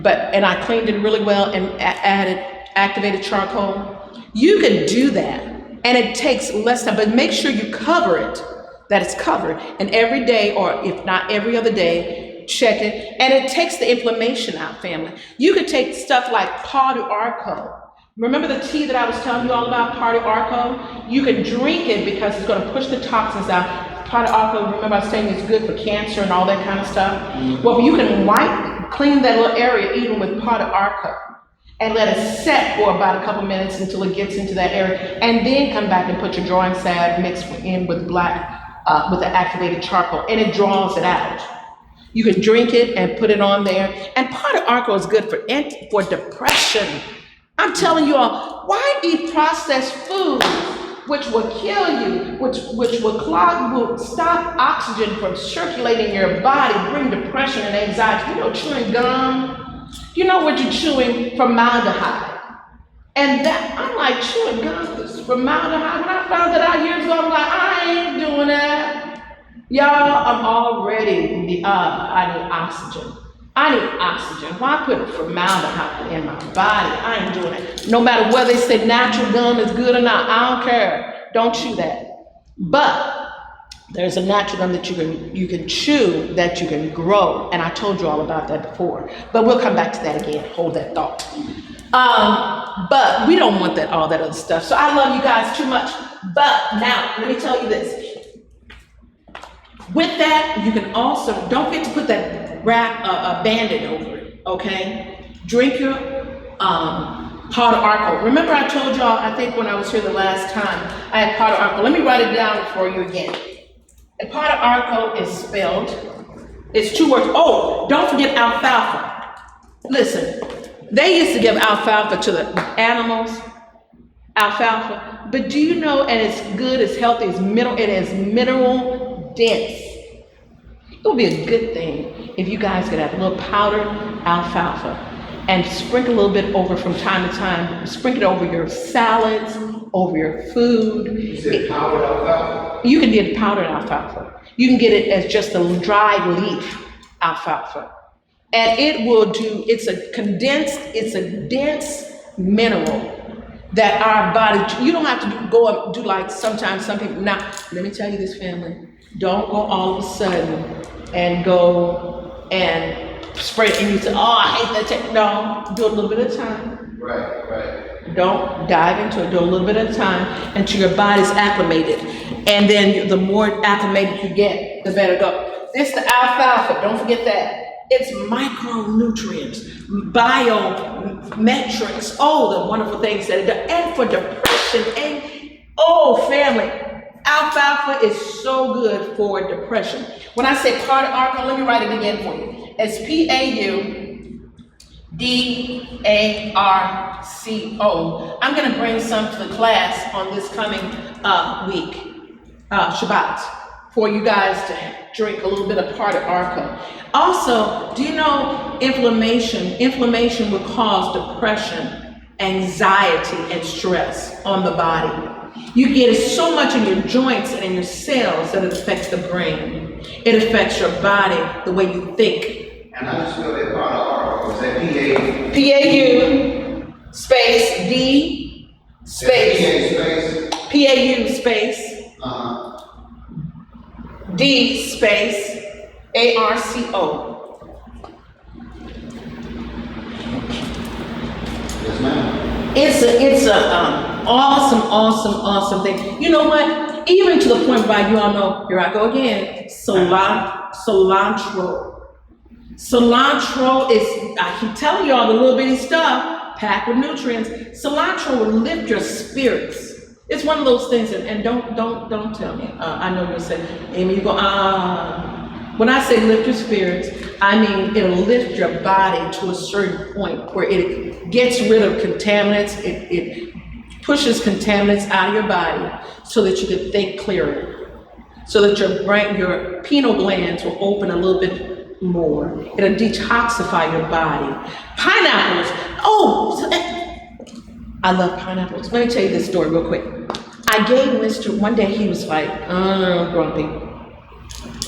And I cleaned it really well and added activated charcoal. You can do that, and it takes less time, but make sure you cover it, that it's covered. And every day, or if not every other day, check it. And it takes the inflammation out, family. You could take stuff like Pau d'Arco. Remember the tea that I was telling you all about, Pau d'Arco? You can drink it because it's going to push the toxins out. Pau d'Arco, remember I was saying it's good for cancer and all that kind of stuff? Well, you can clean that little area even with Pau d'Arco and let it set for about a couple minutes until it gets into that area, and then come back and put your drawing salve mixed in with the activated charcoal, and it draws it out. You can drink it and put it on there. And Pau d'Arco is good for depression. I'm telling you all, why eat processed food which will kill you, which will stop oxygen from circulating in your body, bring depression and anxiety. You know, chewing gum, you know what you're chewing? Formaldehyde. And that, I'm like, chewing gum is formaldehyde. When I found that out years ago, I'm like, I ain't doing that. Y'all, I'm already, I need oxygen. I need oxygen. Why put formaldehyde in my body? I ain't doing it. No matter whether they say natural gum is good or not, I don't care. Don't chew that. But There's a natural gum that you can chew, that you can grow, and I told you all about that before. But we'll come back to that again. Hold that thought. But we don't want all that other stuff. So I love you guys too much. But now let me tell you this. With that, you can also don't forget to put that Band-Aid over it. Okay. Drink your powder Arco. Remember I told y'all, I think when I was here the last time, I had powder Arco. Let me write it down for you again. And powder Arco is spelled, it's 2 words. Oh, don't forget alfalfa. Listen, they used to give alfalfa to the animals, alfalfa, but do you know, and it's good, it's healthy, it is mineral dense. It would be a good thing if you guys could have a little powdered alfalfa and sprinkle a little bit over from time to time. Sprinkle it over your salads, over your food. You said powdered alfalfa? You can get powdered alfalfa. You can get it as just a dried leaf alfalfa. And it will do, it's a dense mineral that our body, you don't have to go up, do like sometimes some people, now, let me tell you this, family, don't go all of a sudden and go and spray it and you say, oh, I hate that. No, do a little bit at a time. Right. Don't dive into it, do a little bit at a time until your body's acclimated. And then the more acclimated you get, the better go. It's the alfalfa, don't forget that. It's micronutrients, biometrics, the wonderful things that it does. And for depression, family, alfalfa is so good for depression. When I say powder Arco, let me write it again for you. It's PAUDARCO. I'm going to bring some to the class on this coming week, Shabbat, for you guys to drink a little bit of powder Arco. Also, do you know inflammation will cause depression, anxiety, and stress on the body. You get it so much in your joints and in your cells that it affects the brain. It affects your body, the way you think. And I just feel that powder Arco. Is that PA? PAU space D space PAU space D space ARCO. Yes, ma'am. It's a awesome thing. You know what? Even to the point where you all know, here I go again, cilantro. Cilantro is, I keep telling you all the little bitty stuff, packed with nutrients. Cilantro will lift your spirits. It's one of those things, and don't tell me. I know you'll say, Amy, you go, When I say lift your spirits, I mean it'll lift your body to a certain point where it gets rid of contaminants, it pushes contaminants out of your body so that you can think clearer, so that your brain, your pineal glands will open a little bit more. It'll detoxify your body. Pineapples, I love pineapples. Let me tell you this story real quick. I gave one day he was like, grumpy.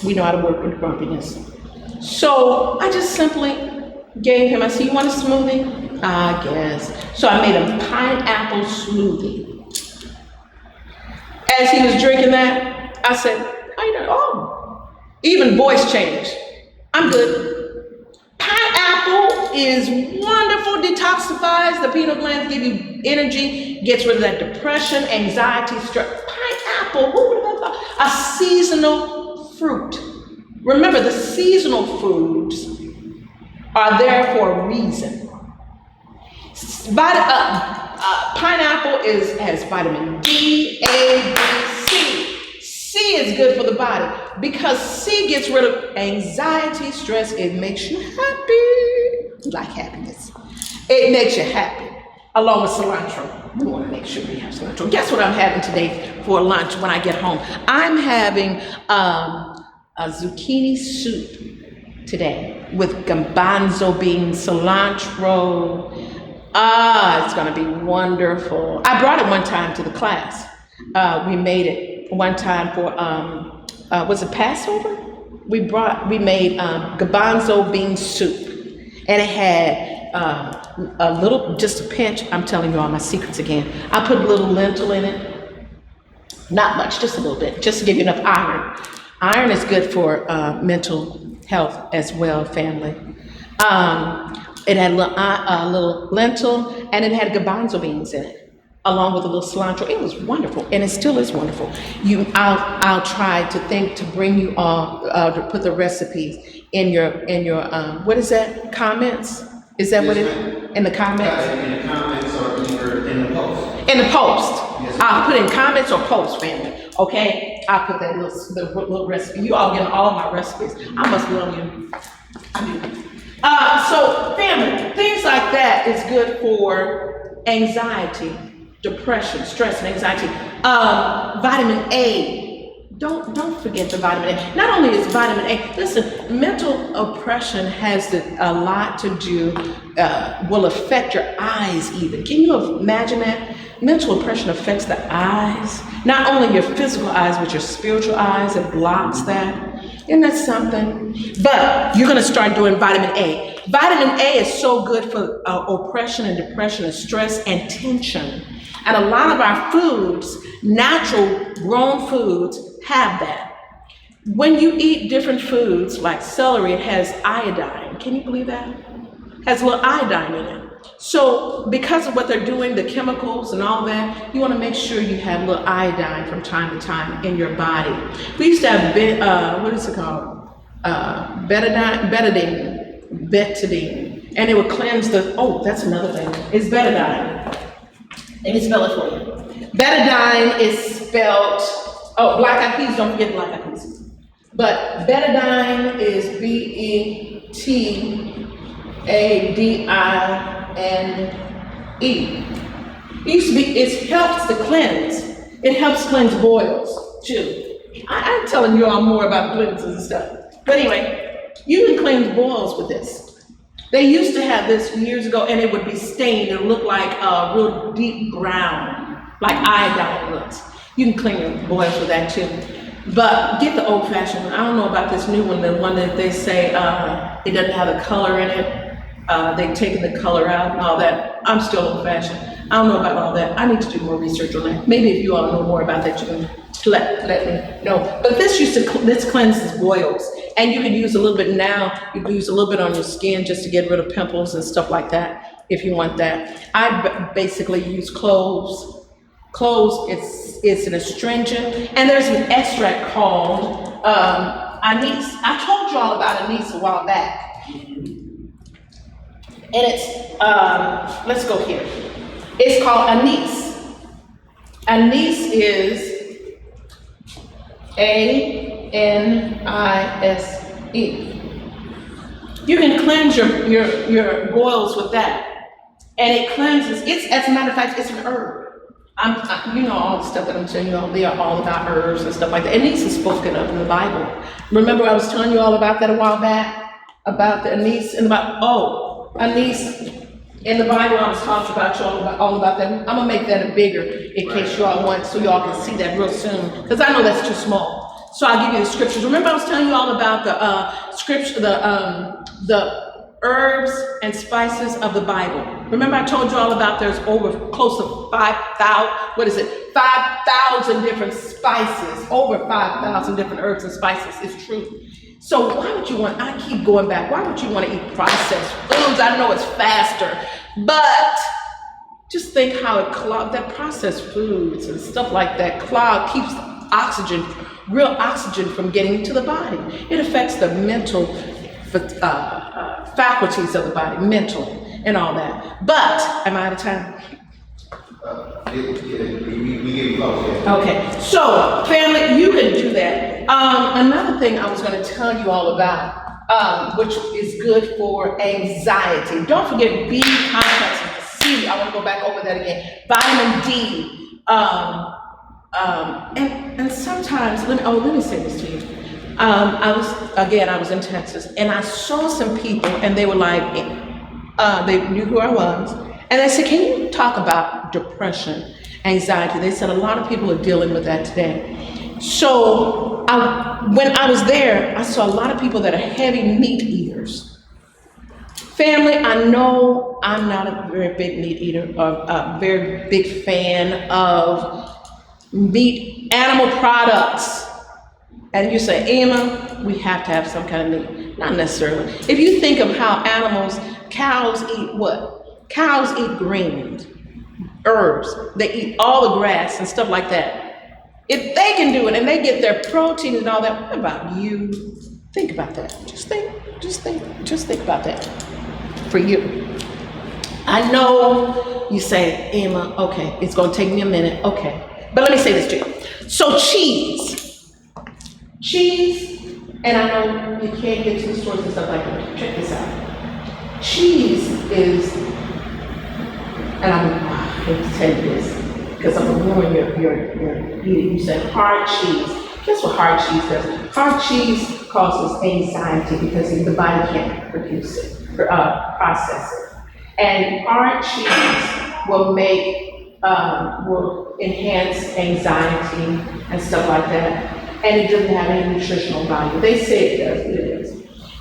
We know how to work with grumpiness. So I just simply gave him, I said, you want a smoothie? I guess. So I made a pineapple smoothie. As he was drinking that, I said, how you doing? Even voice change. I'm good. Pineapple is wonderful, detoxifies the pineal glands, give you energy, gets rid of that depression, anxiety, stress. Pineapple, who would have thought? A seasonal fruit. Remember, the seasonal foods are there for a reason. Pineapple has vitamin D, A, B, C. C is good for the body because C gets rid of anxiety, stress. It makes you happy. You like happiness. It makes you happy. Along with cilantro. We want to make sure we have cilantro. Guess what I'm having today for lunch when I get home? I'm having a zucchini soup today with garbanzo beans, cilantro. It's going to be wonderful. I brought it one time to the class. We made it one time for, was it Passover? We made garbanzo bean soup. And it had a little, just a pinch. I'm telling you all my secrets again. I put a little lentil in it. Not much, just a little bit, just to give you enough iron. Iron is good for mental health as well, family. It had a little lentil, and it had garbanzo beans in it, along with a little cilantro. It was wonderful, and it still is wonderful. I'll try to bring you all to put the recipes in your what is that, comments? Is that what it in the comments? In the comments or either in the post. In the post. Yes. I'll put in comments or post, family. Okay, I'll put that little recipe. You all getting all my recipes. I must love you. I do. So family, things like that is good for anxiety, depression, stress, and anxiety. Vitamin A. Don't forget the vitamin A. Not only is vitamin A, listen, mental oppression has a lot to do, will affect your eyes even. Can you imagine that? Mental oppression affects the eyes, not only your physical eyes, but your spiritual eyes. It blocks that. Isn't that something? But you're going to start doing vitamin A. Vitamin A is so good for oppression and depression and stress and tension. And a lot of our foods, natural grown foods, have that. When you eat different foods like celery, it has iodine. Can you believe that? It has a little iodine in it. So because of what they're doing, the chemicals and all that, you want to make sure you have a little iodine from time to time in your body. We used to have, what is it called? Betadine, and it would cleanse that's another thing. It's betadine. Let me spell it for you. Betadine is spelled, black eyed peas, don't forget black eyed peas. But betadine is Betadine. It helps to cleanse. It helps cleanse boils too. I'm telling you all more about cleanses and stuff. But anyway, you can cleanse boils with this. They used to have this years ago, and it would be stained and look like a real deep brown, like iodine looks. You can clean your boils with that too. But get the old-fashioned one. I don't know about this new one, the one that they say it doesn't have the color in it. They've taken the color out and all that. I'm still old-fashioned. I don't know about all that. I need to do more research on that. Maybe if you all know more about that, you can let me know. But this cleanses boils. And you can use a little bit now. You can use a little bit on your skin just to get rid of pimples and stuff like that, if you want that. I basically use cloves. Cloves, it's an astringent. And there's an extract called anise. I told you all about anise a while back. And it's, let's go here. It's called anise. Anise is ANISE. You can cleanse your boils with that. And it cleanses, as a matter of fact, it's an herb. You know all the stuff that I'm telling you all, they are all about herbs and stuff like that. Anise is spoken of in the Bible. Remember I was telling you all about that a while back? About the anise in the Bible. Anise in the Bible, I was talking about you all about that. I'm gonna make that bigger in case you all want, so y'all can see that real soon. Because I know that's too small. So I'll give you the scriptures. Remember I was telling you all about the scripture, the herbs and spices of the Bible. Remember I told you all about there's over close to 5,000 different spices, over 5,000 different herbs and spices. It's true. So why would you want, I keep going back, why would you want to eat processed foods? I know it's faster, but just think how it clogs, that processed foods and stuff like that keeps oxygen, real oxygen from getting to the body. It affects the mental faculties of the body, mental and all that. But, am I out of time? We get close, yeah. Okay, so family, you can do that. Another thing I was going to tell you all about, which is good for anxiety. Don't forget B complex and C. I want to go back over that again. Vitamin D. And sometimes, let me say this to you. I was in Texas, and I saw some people, and they were like, they knew who I was, and I said, can you talk about depression, anxiety? They said a lot of people are dealing with that today. So when I was there, I saw a lot of people that are heavy meat eaters. Family, I know I'm not a very big meat eater, or a very big fan of meat, animal products. and you say, EMA, we have to have some kind of meat. Not necessarily. If you think of how cows eat what? Cows eat greens, herbs. They eat all the grass and stuff like that. If they can do it and they get their protein and all that, what about you? Think about that. Just think about that for you. I know you say, Emma, okay, it's gonna take me a minute, okay. But let me say this to you. So cheese, and I know you can't get to the stores and stuff like that. Check this out. Cheese is, and I hate to tell you this, because I'm gonna ruin your eating. You said hard cheese. Guess what hard cheese does? Hard cheese causes anxiety because the body can't produce it, process it. And hard cheese will enhance anxiety and stuff like that. And it doesn't have any nutritional value. They say it does, but it is.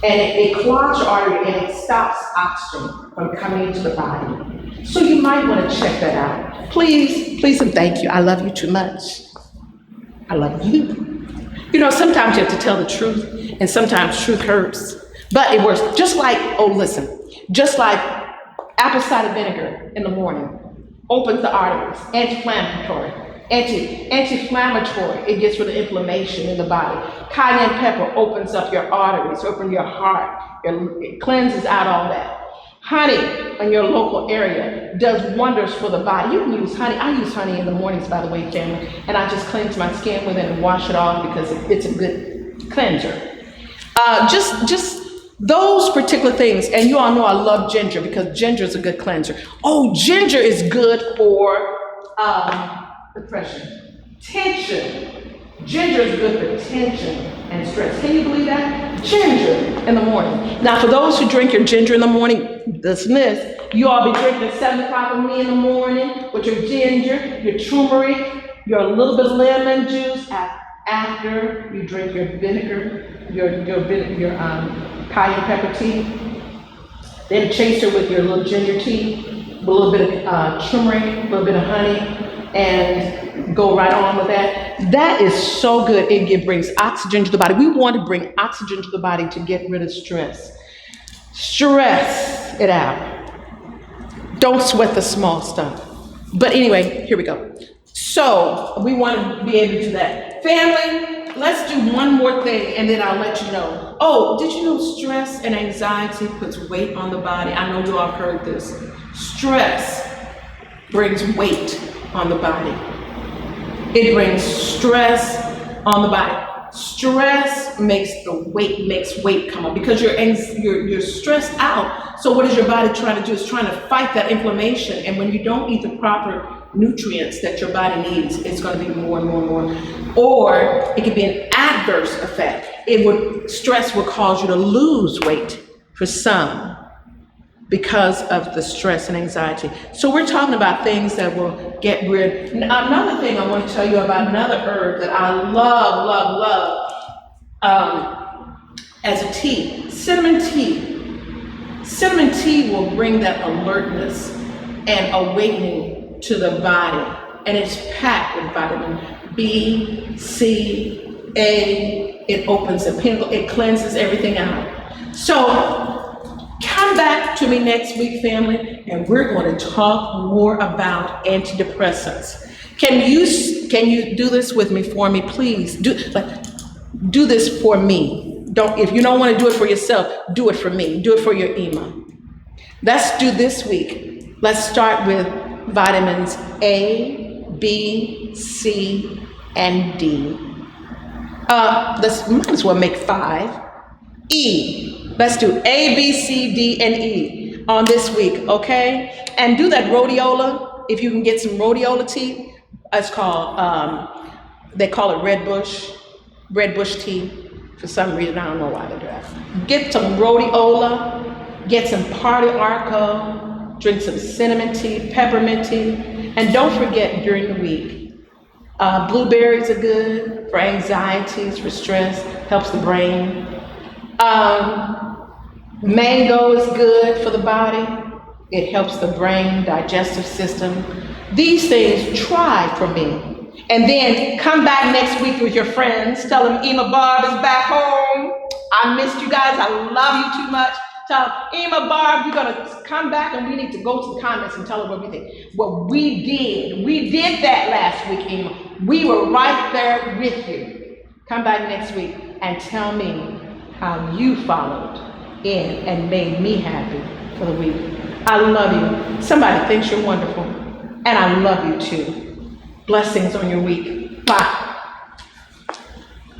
And it clogs your artery and it stops oxygen from coming into the body. So you might want to check that out. Please and thank you. I love you too much. I love you. You know, sometimes you have to tell the truth, and sometimes truth hurts. But it works. Just like apple cider vinegar in the morning opens the arteries, anti-inflammatory. It gets rid of inflammation in the body. Cayenne pepper opens up your arteries, opens your heart. It cleanses out all that. Honey in your local area does wonders for the body. You can use honey. I use honey in the mornings, by the way, family, and I just cleanse my skin with it and wash it off because it's a good cleanser. Just those particular things, and you all know I love ginger because ginger is a good cleanser. Oh, ginger is good for depression, tension. Ginger is good for tension and stress. Can you believe that? Ginger in the morning. Now, for those who drink your ginger in the morning, listen to this. You all be drinking 7 o'clock with me in the morning with your ginger, your turmeric, your little bit of lemon juice after you drink your vinegar, your cayenne pepper tea. Then chaser with your little ginger tea, with a little bit of turmeric, a little bit of honey, and go right on with that. That is so good. It brings oxygen to the body. We want to bring oxygen to the body to get rid of stress. Stress it out. Don't sweat the small stuff. But anyway, here we go. So we want to be able to do that. Family, let's do one more thing and then I'll let you know. Oh, did you know stress and anxiety puts weight on the body? I know you all heard this. Stress brings weight on the body. It brings stress on the body. Stress makes weight come up because you're stressed out. So what is your body trying to do? It's trying to fight that inflammation. And when you don't eat the proper nutrients that your body needs, it's going to be more and more and more. Or it could be an adverse effect. Stress will cause you to lose weight for some because of the stress and anxiety. So we're talking about things that will get rid. Another thing I want to tell you about another herb that I love as a tea, cinnamon tea. Cinnamon tea will bring that alertness and awakening to the body. And it's packed with vitamin B, C, A. It opens the pinnacle, it cleanses everything out. So come back to me next week, family, and we're going to talk more about antidepressants. Can you do this with me for me, please? Do this for me. If you don't want to do it for yourself, do it for me. Do it for your EMA. Let's do this week. Let's start with vitamins A, B, C, and D. Might as well make 5. E. Let's do A, B, C, D, and E on this week, okay? And do that rhodiola. If you can get some rhodiola tea, it's called, they call it red bush tea. For some reason, I don't know why they do that. Get some rhodiola, get some party arco, drink some cinnamon tea, peppermint tea, and don't forget during the week, blueberries are good for anxieties, for stress, helps the brain. Mango is good for the body. It helps the brain, digestive system. These things, try for me. And then come back next week with your friends. Tell them EMA Barb is back home. I missed you guys. I love you too much. Tell EMA Barb, you're gonna come back and we need to go to the comments and tell her what we think. What we did that last week, EMA. We were right there with you. Come back next week and tell me how you followed in and made me happy for the week. I love you. Somebody thinks you're wonderful. And I love you too. Blessings on your week. Bye.